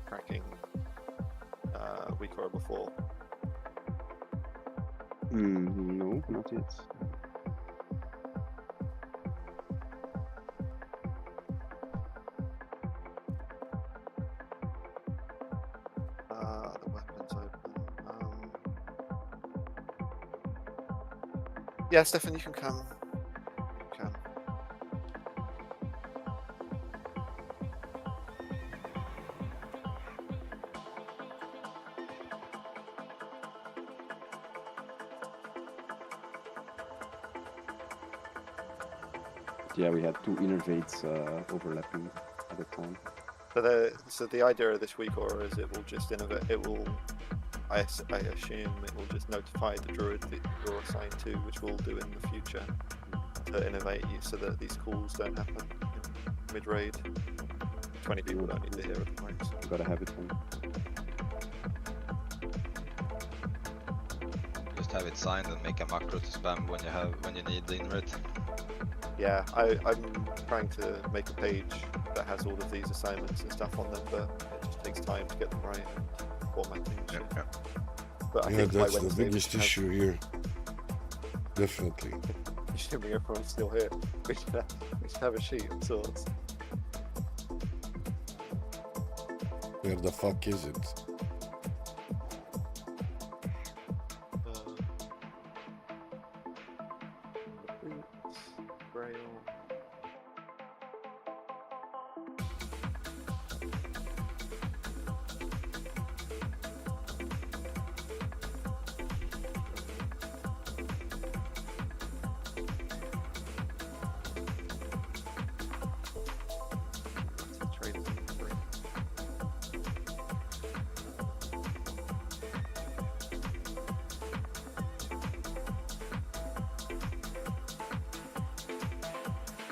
Cracking week or before. No, not yet. The weapons open. Yeah, Stefan, you can come. You can. Yeah, we had 2 innervates overlapping at the time. So the idea of this week, or is it will just innovate. It will. I assume it will just notify the druid that you're assigned to, which we'll do in the future to innovate you, so that these calls don't happen in mid-raid. 20 people don't need to hear it. Right? So. Gotta have it on. Just have it signed and make a macro to spam when you need the invert. Yeah, I'm trying to make a page that has all of these assignments and stuff on them, but it just takes time to get them right and formatting and shit. But I Yeah, think by that's the Wednesday we biggest should have- issue here. Definitely. Assuming everyone's still here, we should have a sheet of sorts. Where the fuck is it?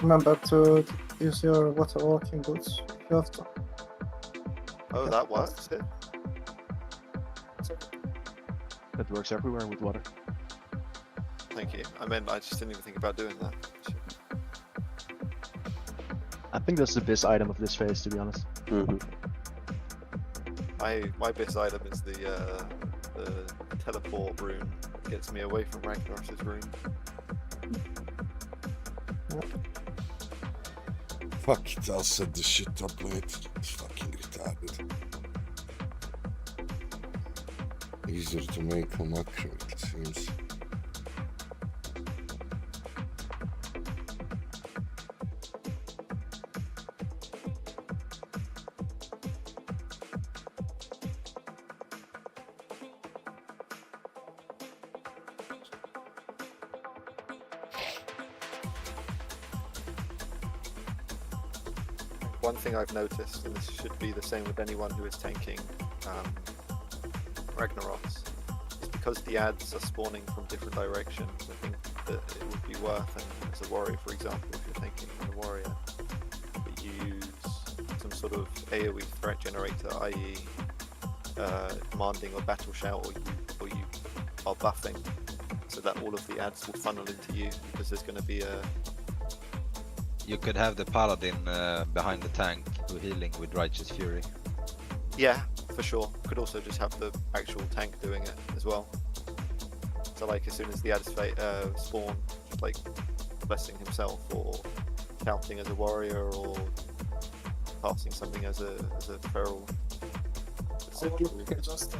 Remember to use your water walking boots. You have to. Oh, that works. Yeah. That works everywhere with water. Thank you. I just didn't even think about doing that. I think that's the best item of this phase, to be honest. My best item is the teleport rune. It gets me away from Ragnaros's rune. Fuck it, I'll set the shit up late. It's fucking retarded. Easier to make a macro, it seems. One thing I've noticed, and this should be the same with anyone who is tanking Ragnaros, is because the ads are spawning from different directions. I think that it would be worth, and as a warrior, for example, if you're tanking a warrior, but use some sort of AoE threat generator, i.e. Commanding or battle shout, or you are buffing, so that all of the ads will funnel into you, because there's going to be a... You could have the paladin behind the tank who healing with Righteous Fury. Yeah, for sure. Could also just have the actual tank doing it as well. So like as soon as the ads spawn, just like blessing himself or shouting as a warrior or passing something as a feral. So you can just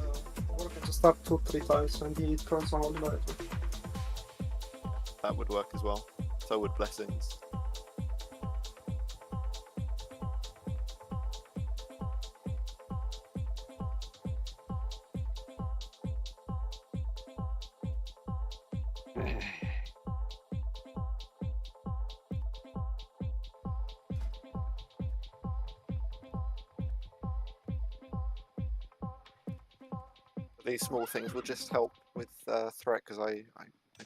start 2-3 times and he turns on all the light. That would work as well. So would blessings. These small things will just help with threat, because I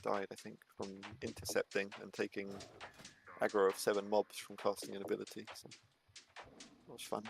died, I think, from intercepting and taking aggro of 7 mobs from casting an ability, so that was fun.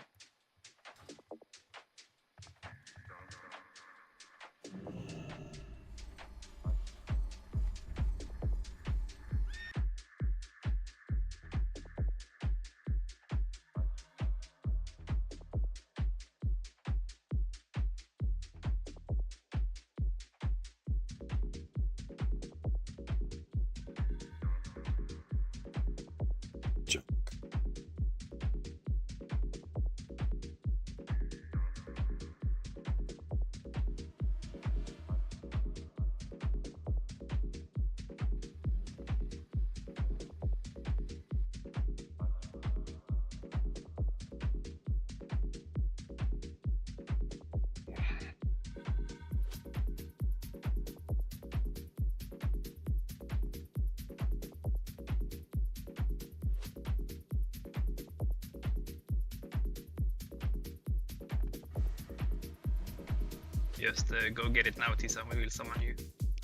Just go get it now, Tisa. We will summon you.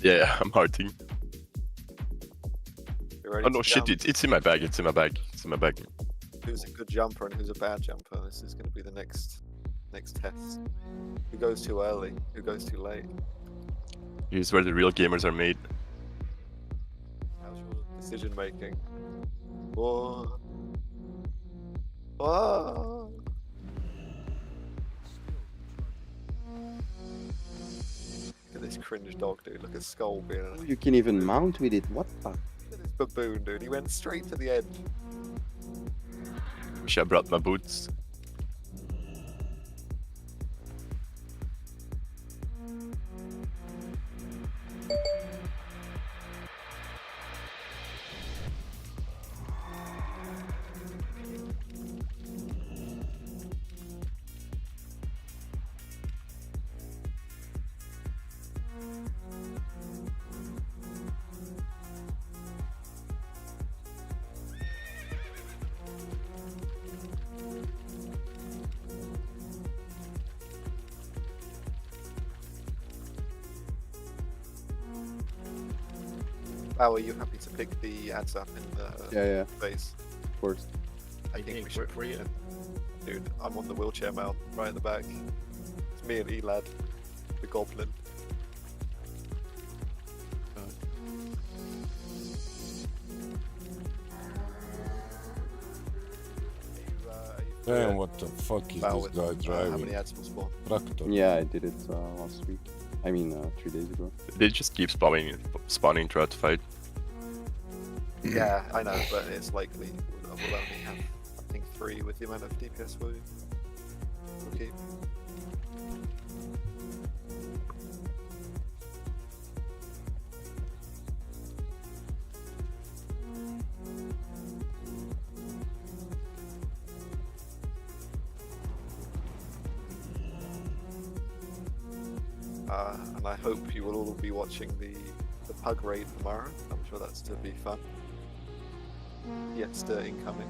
Yeah, I'm hearting. Oh no, shit, jump? it's in my bag, it's in my bag, it's in my bag. Who's a good jumper and who's a bad jumper? This is going to be the next test. Who goes too early? Who goes too late? Here's where the real gamers are made. How's your decision making? Oh. Oh. Look at this cringe dog, dude. Look at Skull being. You can even mount with it. What the? Look at this baboon, dude. He went straight to the end. Wish I brought my boots. Wow, are you happy to pick the ads up in the Yeah. base? Of course. I think we should. Dude, I'm on the wheelchair mount right at the back. It's me and Elad, the goblin. Damn, what the fuck is Well, this with, guy driving? how many ads will spawn? Tractor. Yeah, I did it last week. I mean, 3 days ago. They just keep spawning throughout the fight. Yeah, I know, but it's likely we'll only have, I think, 3 with the amount of DPS we'll keep. And I hope you will all be watching the pug raid tomorrow. I'm sure that's to be fun. Yetster incoming.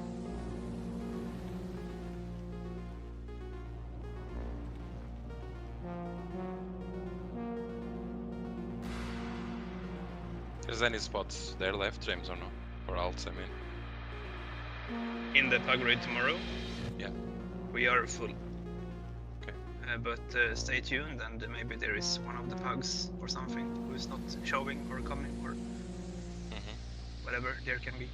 Is any spots there left, James, or no? For alts, I mean. In the pug raid tomorrow? Yeah. We are full. Okay. But stay tuned, and maybe there is one of the pugs or something who is not showing or coming or whatever there can be.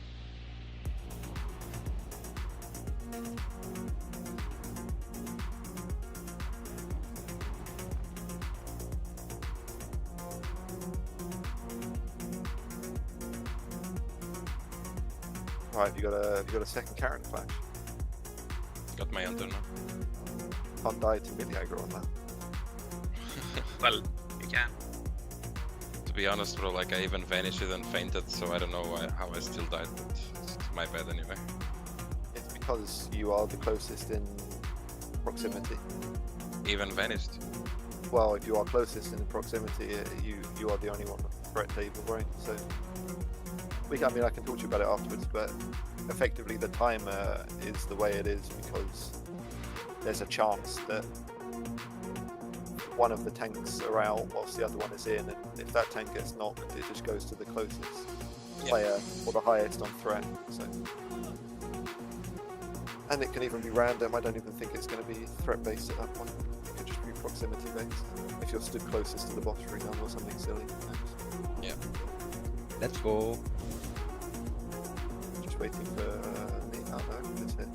Right, have you got a second carrot flash? Got my enter now. Can't die to melee aggro on that. Well, you can. To be honest, bro, like I even vanished and fainted, so I don't know how I still died, but it's my bad anyway. It's because you are the closest in proximity. Even vanished? Well, if you are closest in proximity, you are the only one threat table, right? So I mean, I can talk to you about it afterwards, but effectively the timer is the way it is because there's a chance that one of the tanks are out whilst the other one is in, and if that tank gets knocked, it just goes to the closest player or the highest on threat. So, and it can even be random. I don't even think it's going to be threat based at that point. It could just be proximity based. If you're stood closest to the boss, for example, or something silly. Yeah. Let's go. Just waiting for me. Oh no, it's hit.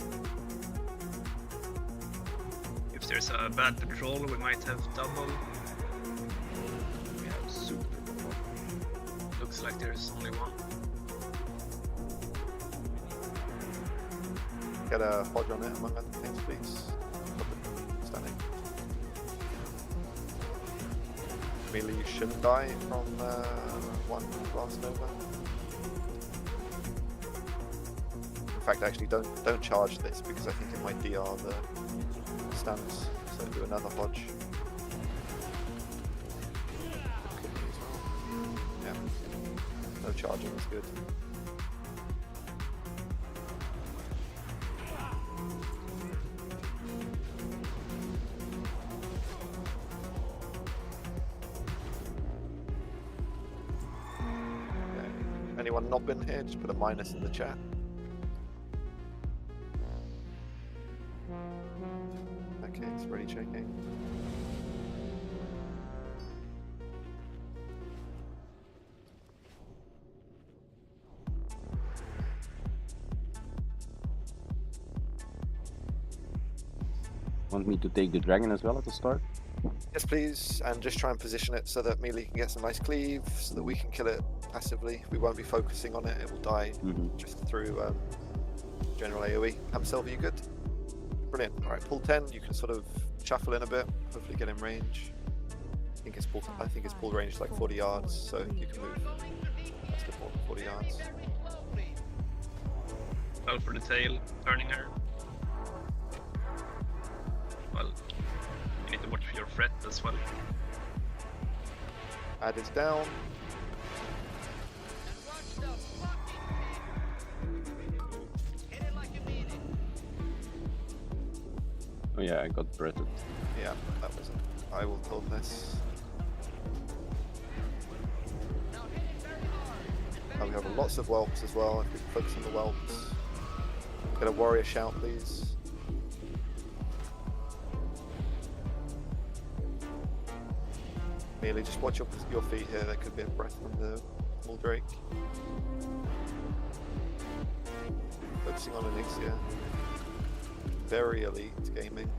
If there's a bad patrol, we might have double. We have super patrol. Looks like there's only one. Get a hodge on it among other things, please. Stunning. Melee, you shouldn't die from one blast nova. In fact, actually, don't charge this because I think it might DR the stuns. So do another hodge. Yeah. No charging is good. Anyone not been here, just put a minus in the chat. Okay, it's ready checking. Want me to take the dragon as well at the start? Yes, please, and just try and position it so that melee can get some nice cleave, so that we can kill it passively. We won't be focusing on it; it will die just through general AOE. Hamself, are you good? Brilliant. All right, pull 10. You can sort of shuffle in a bit. Hopefully, get in range. I think it's pull range like 40 yards, so you can move. That's good, more than 40 yards. Well, for the tail, turning her. Well, you need to watch for your threat as well. Add is down. Oh yeah, I got breaded. Yeah, that was it. I will pull this. And we have lots of whelps as well. If we can focus on the whelps. Get a warrior shout, please. Merely just watch your feet here. There could be a breath from the Bull Drake. Focusing on Elixir. very elite gaming.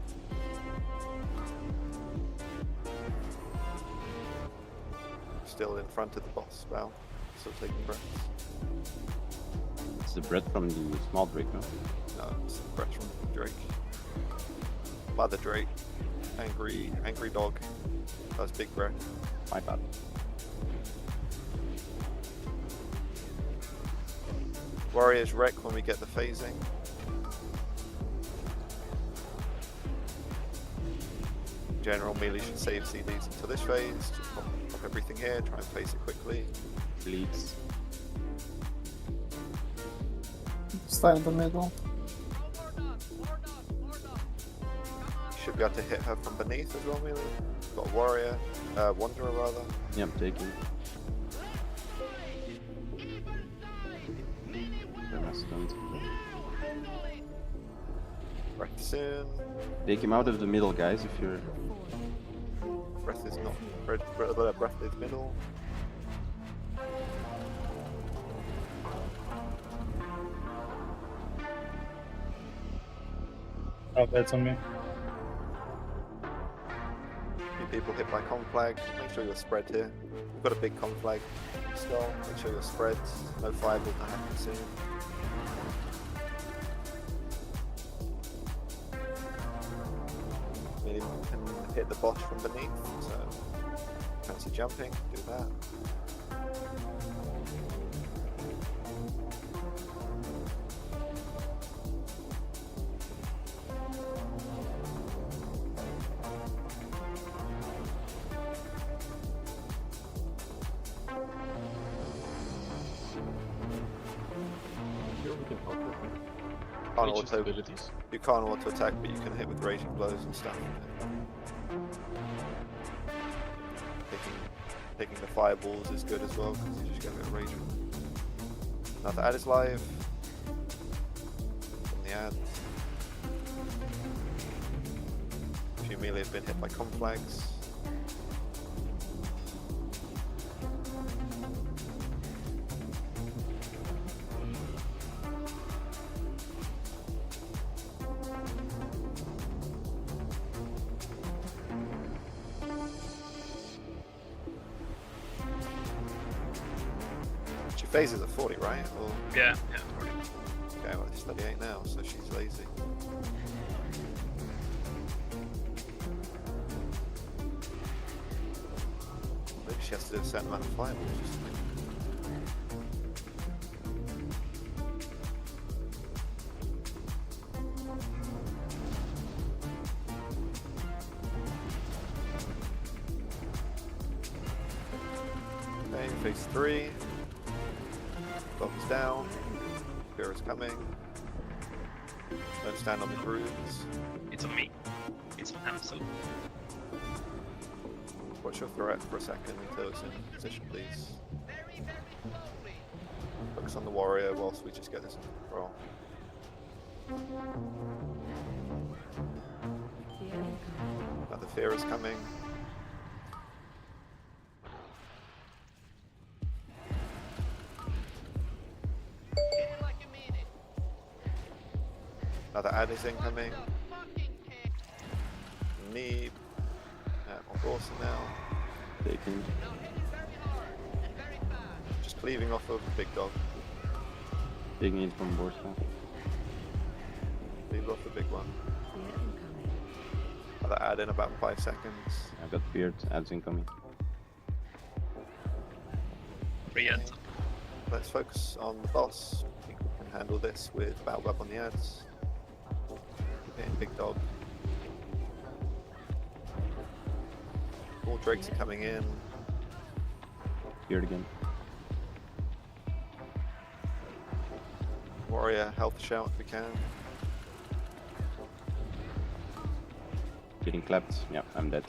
Still in front of the boss, Val. Still taking breaths. It's the bread from the small Drake, no? No, it's the breath from Drake. Mother Drake. Angry dog. That's big breath. My bad. Warriors wreck when we get the phasing. In general, melee should save CDs until this phase. Just pop everything here, try and phase it quickly. Bleeds. Stay in the middle. Should be able to hit her from beneath as well, melee. Got a warrior, wanderer rather. Yeah, I'm taking. Breath soon. Take him out of the middle, guys, if you're... Breath is not. Breath is middle. Oh, that's on me. Few people hit by con flag. Make sure you're spread here. We've got a big con flag skull. Make sure you're spread. No fireball to happen soon. Maybe you can hit the boss from beneath. So fancy jumping, do that. You can't auto attack, but you can hit with raging blows and stuff. Taking the fireballs is good as well because you just get a bit of rage. Now the ad is live. From the ad. A few melee have been hit by con flags. Phase is at 40, right? Or... Yeah, 40. Okay, well, it's 38 now, so she's lazy. Maybe she has to do a certain amount of fireballs. Okay, phase 3. Thumbs down. Fear is coming. Don't stand on the grooves. It's on me. It's on Hansel. Watch your threat for a second until it's in position, please. Focus on the warrior whilst we just get this under control. Now the fear is coming. Another ad is incoming. Need. On Borsa now. Taking. Just cleaving off of Big Dog. Taking it from Borsa. Cleave off the big one. Another ad in about 5 seconds. I've got feared. Ads incoming. Let's focus on the boss. I think we can handle this with Battle Web on the ads. Hitting Big Dog. All Drakes are coming in. Feared again. Warrior, health shout if we can. Getting clapped. Yeah, I'm dead.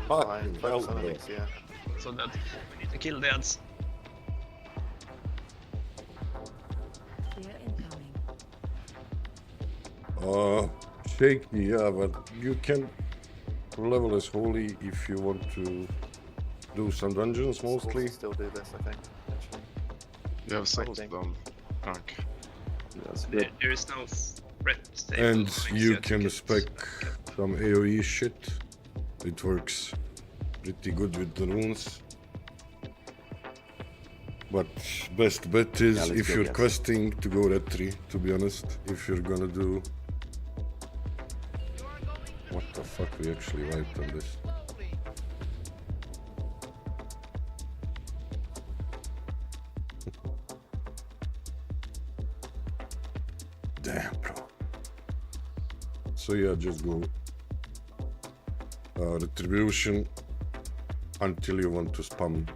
Fine, focus on Elixir. So that we need to kill the ads. Shaky, yeah, but you can level as holy if you want to do some dungeons mostly. Still do this, I think. Actually. You have sex done, Frank. That's good. There is no ret stable And makes you a can ticket. spec some AoE shit. It works pretty good with the runes. But best bet is Yeah, let's if go, you're guys. questing to go red 3, to be honest. If you're gonna do... What the fuck we actually write on this? Damn, bro. So yeah, just go retribution until you want to spam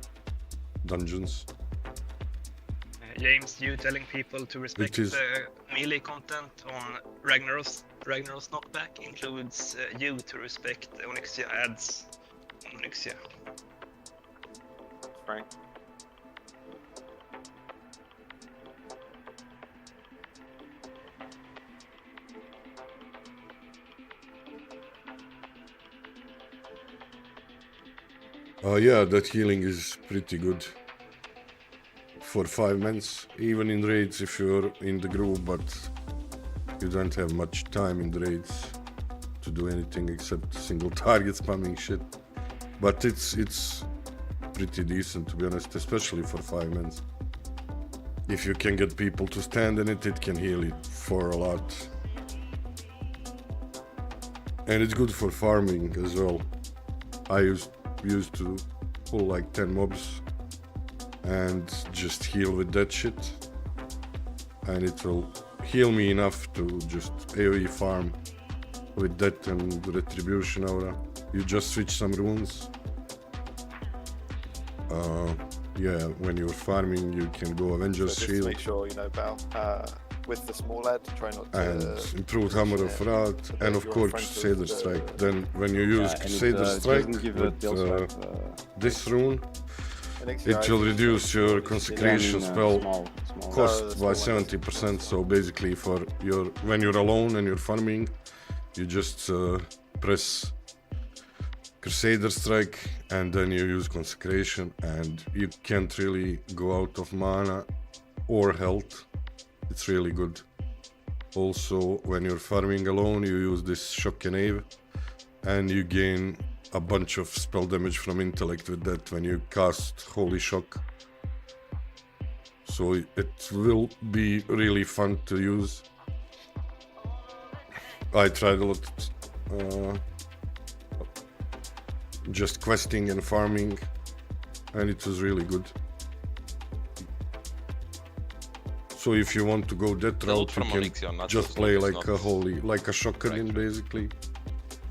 dungeons. James, you telling people to respect is- the melee content on Ragnaros knockback includes you to respect the Onyxia ads on Onyxia. Frank. Yeah, that healing is pretty good for 5 months, even in raids if you're in the group, but you don't have much time in the raids to do anything except single target spamming shit. But it's pretty decent, to be honest, especially for 5 months. If you can get people to stand in it, it can heal it for a lot. And it's good for farming as well. I used to pull like 10 mobs and just heal with that shit, and it will heal me enough to just AoE farm with that and retribution aura. You just switch some runes. Yeah, when you're farming you can go Avenger's So just to Shield make sure, you know, Bal, with the small ad, try not to... and improved Hammer of Wrath, and of you're in course front of Crusader the- Strike. Then when you use and it, Crusader Strike doesn't give a with deal swap, this rune, Onyxia it will items, reduce your consecration spell small. cost No, the by small one 70%. So basically, for your when you're alone and you're farming, you just press Crusader Strike and then you use consecration, and you can't really go out of mana or health. It's really good. Also, when you're farming alone, you use this Shock and Ave, and you gain a bunch of spell damage from intellect with that when you cast Holy Shock. So it will be really fun to use. I tried a lot just questing and farming, and it was really good. So if you want to go that The loot route, you from can Onyxia not just is play not- is like not a holy, like a shocker in right. basically.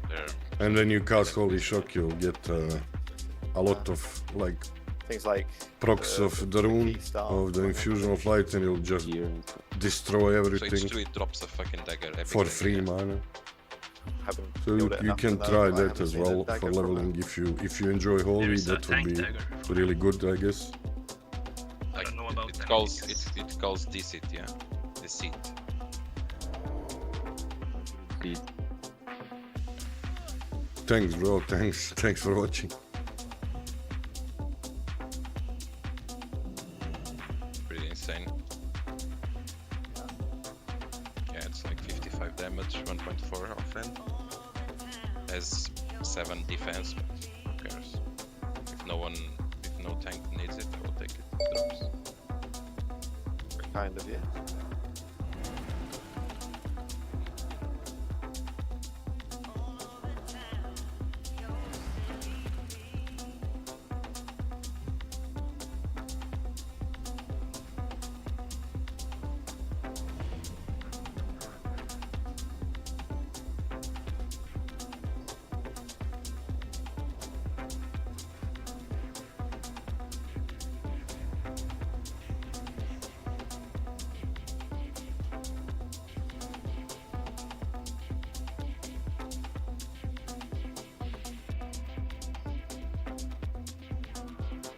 There. And when you cast Holy Shock, you'll get a lot of like Things like procs of the rune, key star, of the infusion of light, and you'll just destroy So everything H2 it drops a fucking dagger every for game, free yeah. mana. haven't So killed it you enough can to know. try I that haven't as seen a well dagger for from leveling. If you enjoy holy, There's a that would tank be dagger. really good, I guess. Like, don't know about it them calls because- it calls deceit, yeah. Deceit. Thanks, bro. Thanks for watching. Pretty insane. Yeah, it's like 55 damage, 1.4 offhand. Has 7 defense, but who cares? If no tank needs it, I will take it. It drops. Kind of, yeah.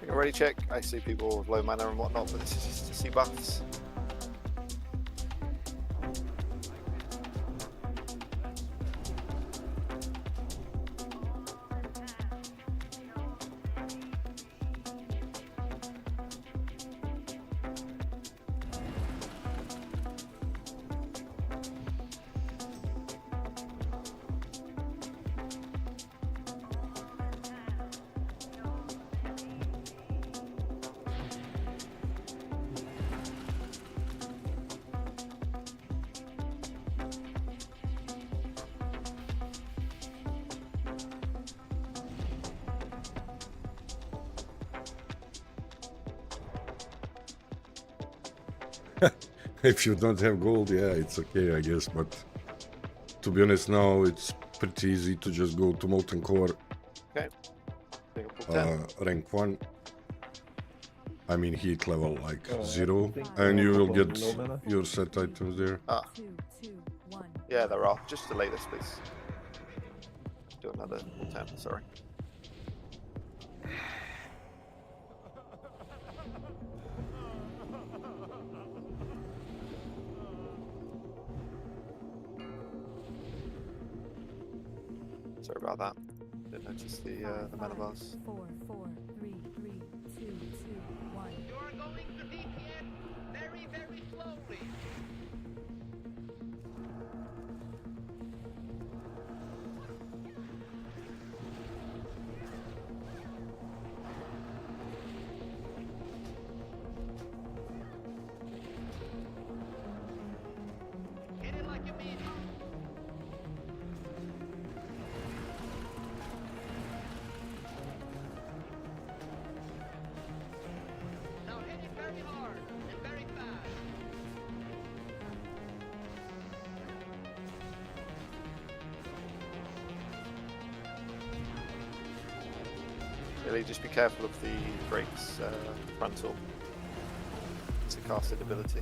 Already check. I see people with low mana and whatnot, but this is just to see buffs. If you don't have gold, yeah, it's okay, I guess. But to be honest, now it's pretty easy to just go to Molten Core, Okay. Think I'll put 10. rank 1. I mean, heat level like Oh, I 0, think and you will couple get low mana. your set items there. Ah. Yeah, there are. Just delay this, please. Do another 10, sorry. Sorry about that. Didn't notice the mana bars. 4, 4, 3, 3, 2, 2, 1. You're going to DPS very, very slowly. Hit it like you mean it. Now hit it very hard and very fast. Really, just be careful of the brakes frontal. It's a casted ability.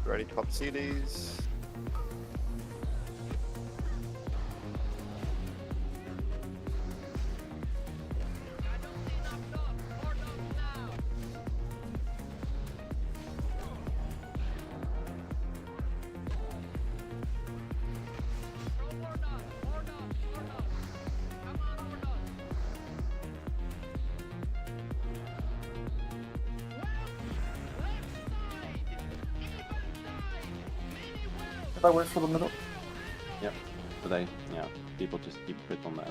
Ready to pop CDs. Did I wait for the middle? Yeah, but people just keep crit on that.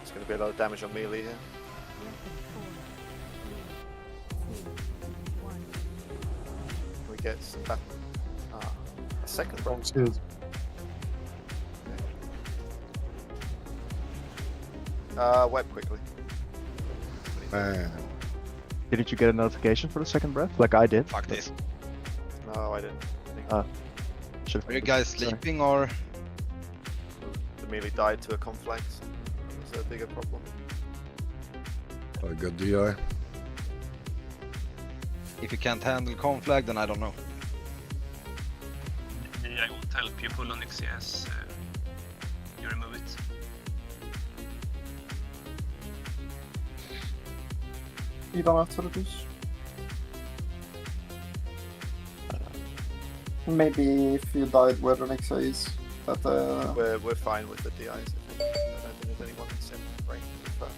It's going to be a lot of damage on melee here. We get some back. A second round. Web quickly. Man. Didn't you get a notification for the second breath, like I did? Fuck this. No, I didn't. Should've Are you guys sleeping or? The melee died to a conflict. It was a bigger problem. I got DI. If you can't handle conflag, then I don't know. I won't help you pull on XCS. You remove it. You don't have to reduce. Maybe if you died where an XA is, but We're fine with the DIs. I think. I don't think there's anyone that's in range of that.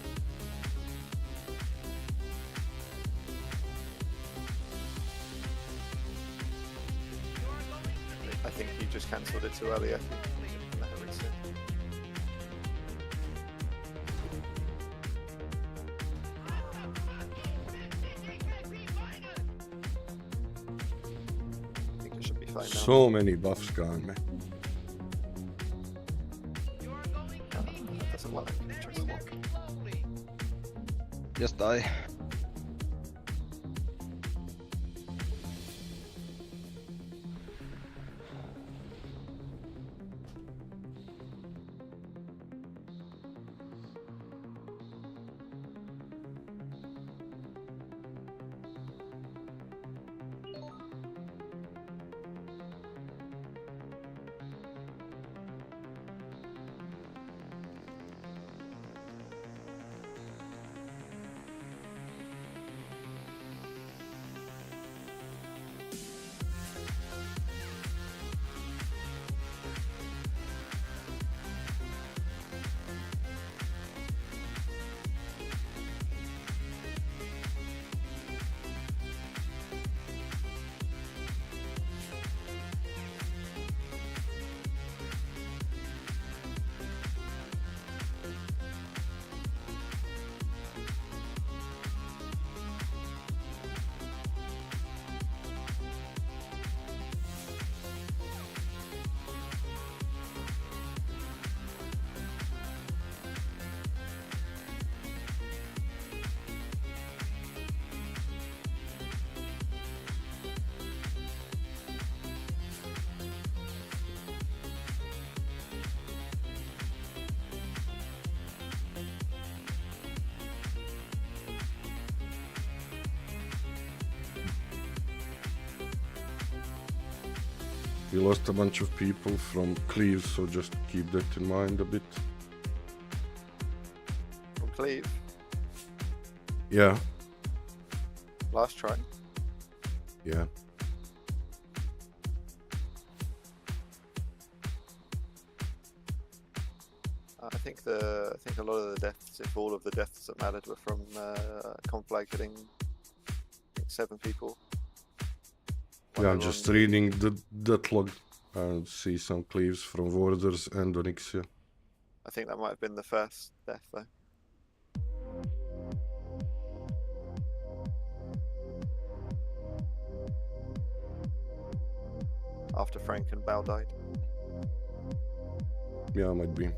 I think you just cancelled it too early. I think. Let her reset. I think it should be fine now. So many buffs gone, man. Doesn't look like an interesting one. Just die. We lost a bunch of people from Cleave, so just keep that in mind a bit. From Cleave, Yeah, last try. yeah. I think a lot of the deaths, if all of the deaths that mattered, were from Conflag hitting I think 7 people. Yeah, I'm just reading the death log and see some Cleaves from Warders and Onyxia. I think that might have been the first death though. After Frank and Bao died. Yeah, might be.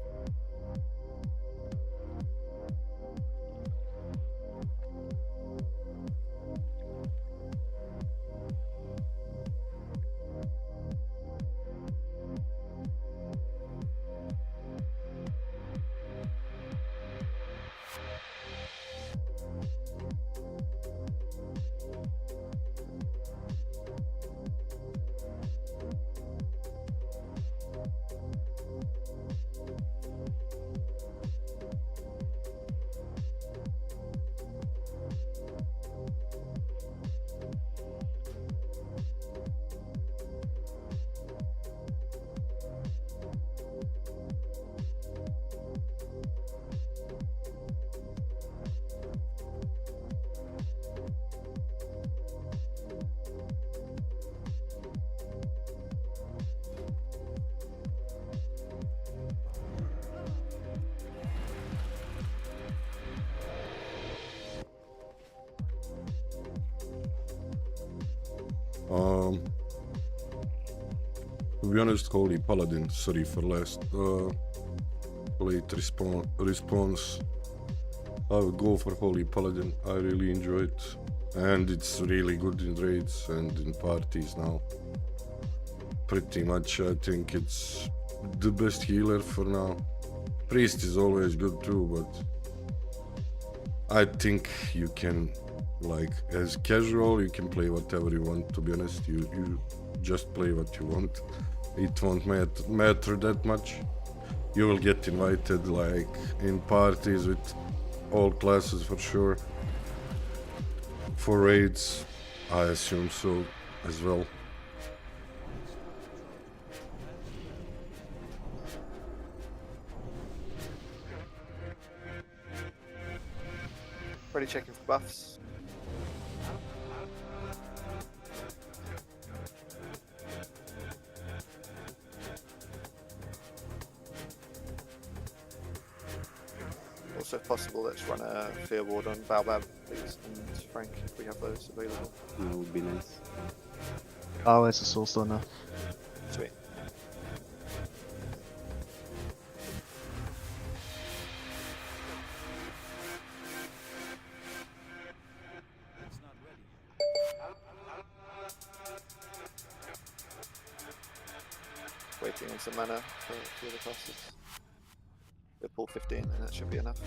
To be honest, Holy Paladin, sorry for last late response. I would go for Holy Paladin. I really enjoy it, and it's really good in raids and in parties now. Pretty much, I think it's the best healer for now. Priest is always good too, but I think you can, like, as casual, you can play whatever you want. To be honest, you just play what you want. It won't matter that much. You will get invited, like, in parties with all classes for sure. For raids, I assume so as well. Ready checking for buffs. Also, if possible, let's run a Fear Ward on Baobab, please, and Frank, if we have those available. That would be nice. Oh, it's a Soulstone now. Sweet. Waiting on some mana for the other classes. We'll pull 15 and that should be enough.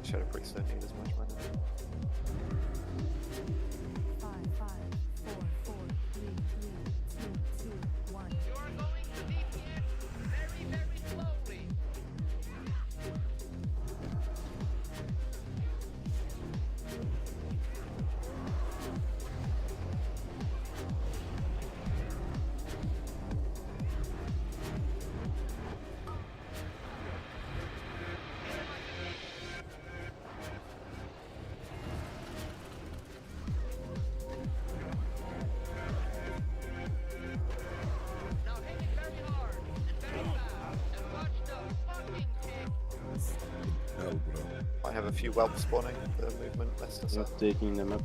Shadow Priests don't need as much mana. 5, 4, 4, 3, 2, 1. You are going to DPS very, very slowly. Now hit it very hard and very fast and watch the fucking kick. Hell, bro. I have a few whelps spawning. The movement messed us up. Not taking them up.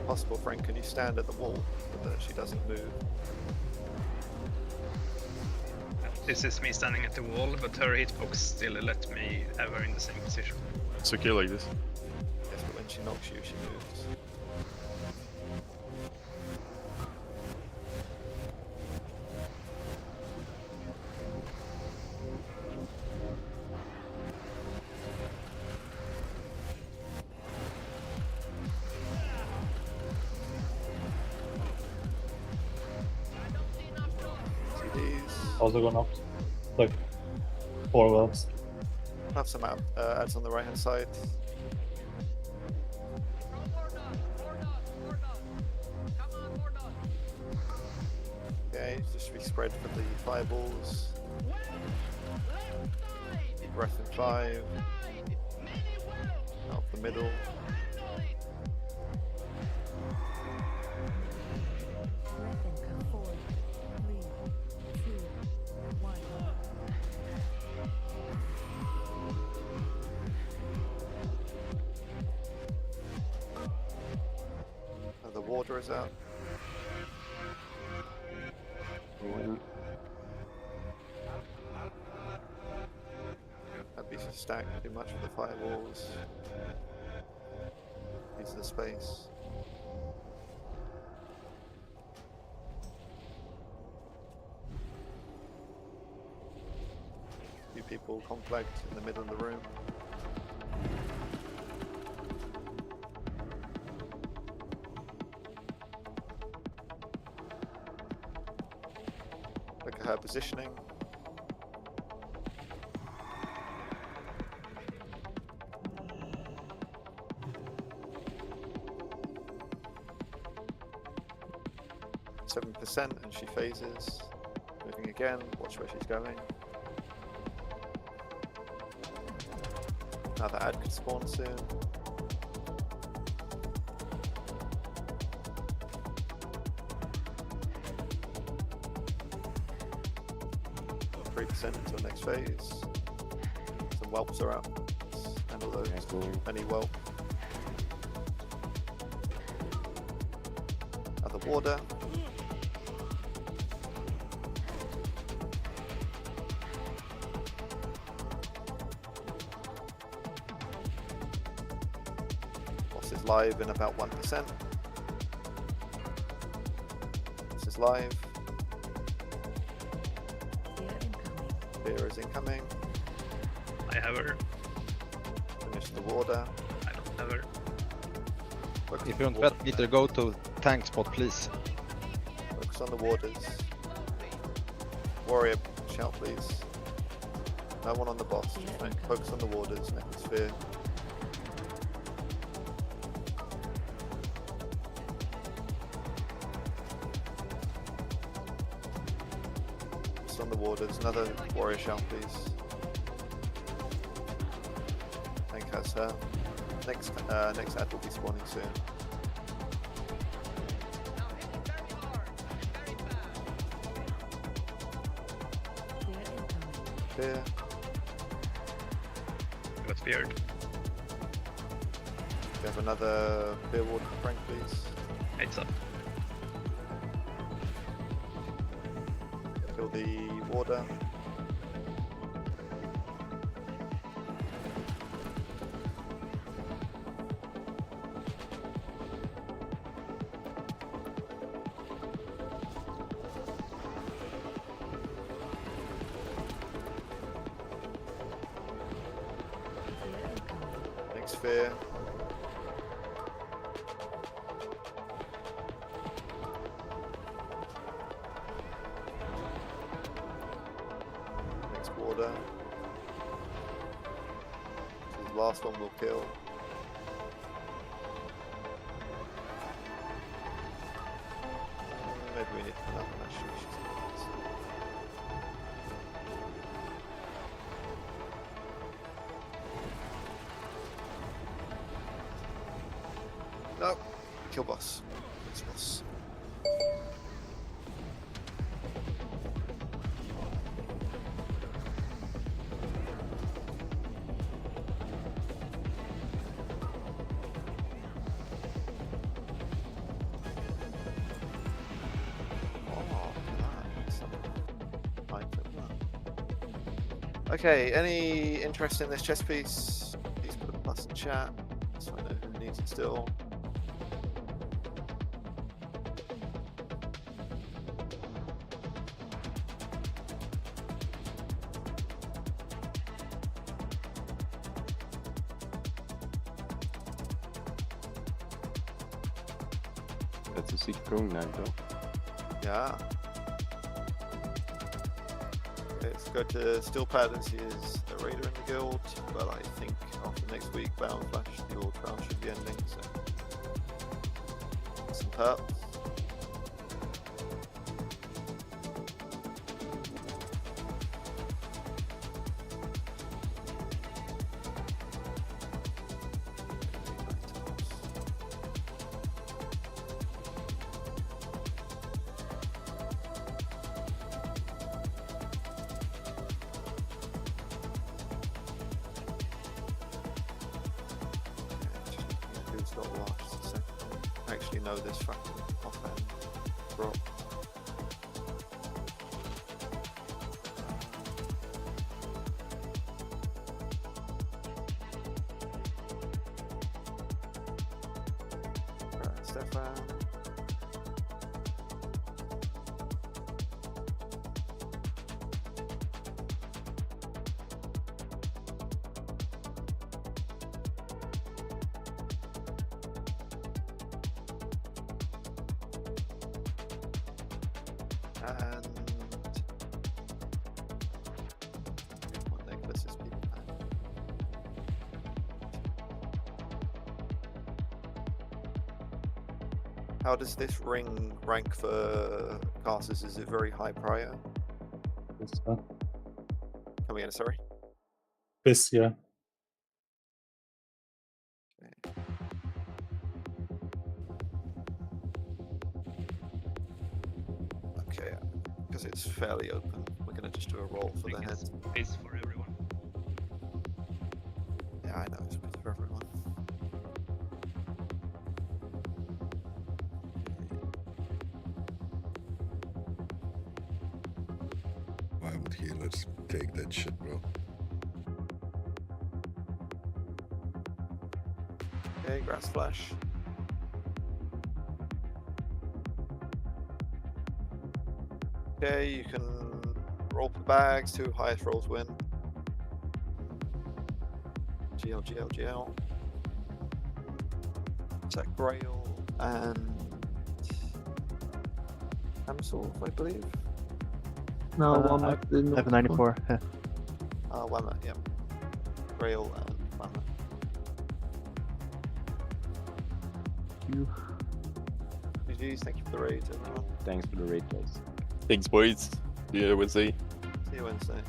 Possible, Frank, can you stand at the wall so that she doesn't move? This is me standing at the wall, but her hitbox still let me have her in the same position. It's okay like this. Yes, but when she knocks you, she moves. CDs. Also gone up like 4 wells. Have some ads on the right hand side. Okay, just be spread for the fireballs. Breath in 5. Out the middle. Breath income. 4, 3, 2, 1. The water is out. That'd be stacked too much for the firewalls. Use the space. Few people conflict in the middle of the room. Look at her positioning. %, and she phases. Moving again, watch where she's going. Another ad could spawn soon. %, until next phase. Some whelps are out. Handle those. Any whelp. Other water. Boss is live in about 1%. This is live. Fear is incoming. I have her. Finish the water. I don't have her. Focus If on you the don't water. bet meter, go to tank spot, please. Focus on the waters. Warrior, shout please. No one on the boss. Just focus on the waters. Necrosphere. Focus on the waters. Another warrior shout please. Tank has her. Next ad will be spawning soon. Fear. I got feared. We have another fear ward for Frank, please. Heads up. Kill the water. Next fear. Next water. So the last one will kill. Maybe we need another one actually. No, kill boss. It's boss. Okay, any interest in this chess piece? Please put a plus in chat. so I know who needs it still. That's a sick going knife though. Yeah. Okay, let's go to Steel Pad as he is a raider in the guild. Well, I think after next week, Bound Flash, the old trial should be ending, so. Some perps. Who's got lost? So I actually know this fucking offhand drop. Right, Stefan. And what necklace is people have? How does this ring rank for casters? Is it very high prior? Come again, sorry. This, yeah. Okay, because it's fairly open, we're gonna just do a roll for the head. Space for everyone. Yeah, I know, it's for everyone. Why would healers take that shit, bro? Okay, grass flash. Okay, you can roll for bags, 2 highest rolls win. GL, GL, GL. Attack Grail and Amsol, I believe. No, I one I have a 94. Yeah. Whammer, yeah. Grail and Whammer. You. GG's, thank you for the raid, everyone. Thanks for the raid, guys. Thanks, boys. See you Wednesday. See you Wednesday.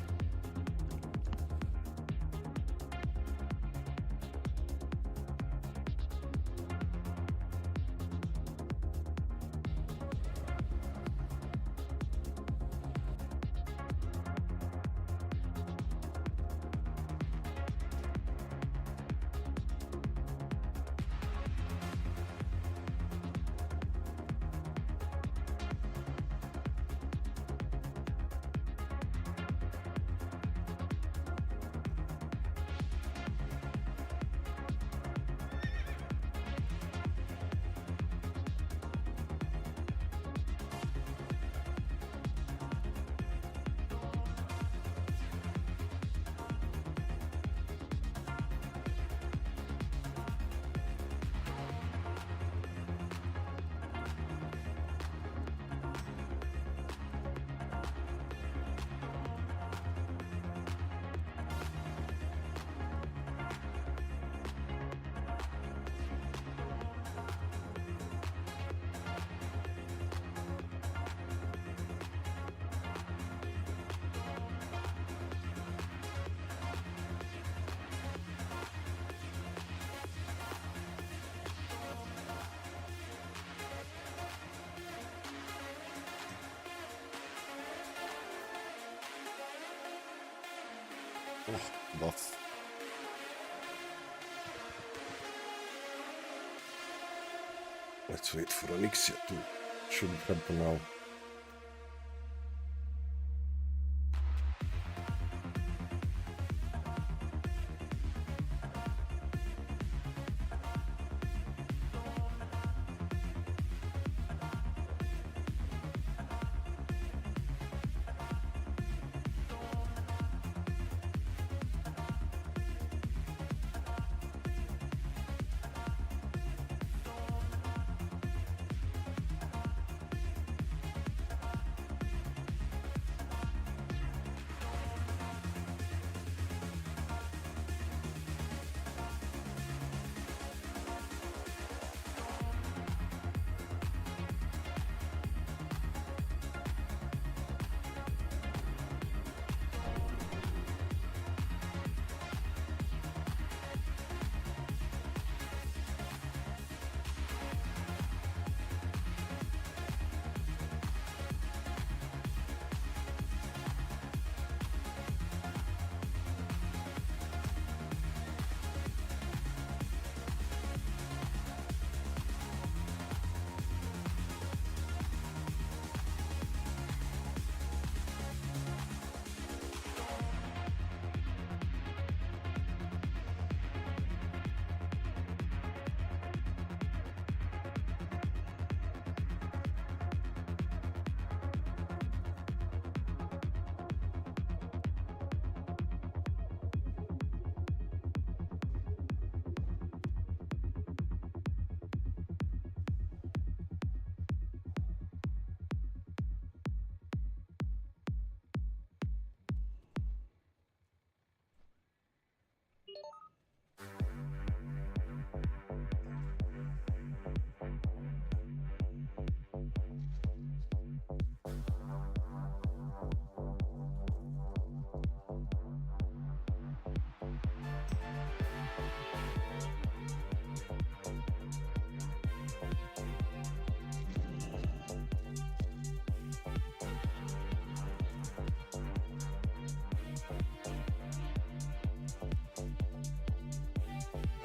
Oh, buff. Let's wait for Onyxia to should happen now.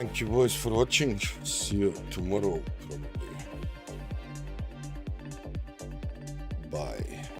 Thank you boys for watching. See you tomorrow.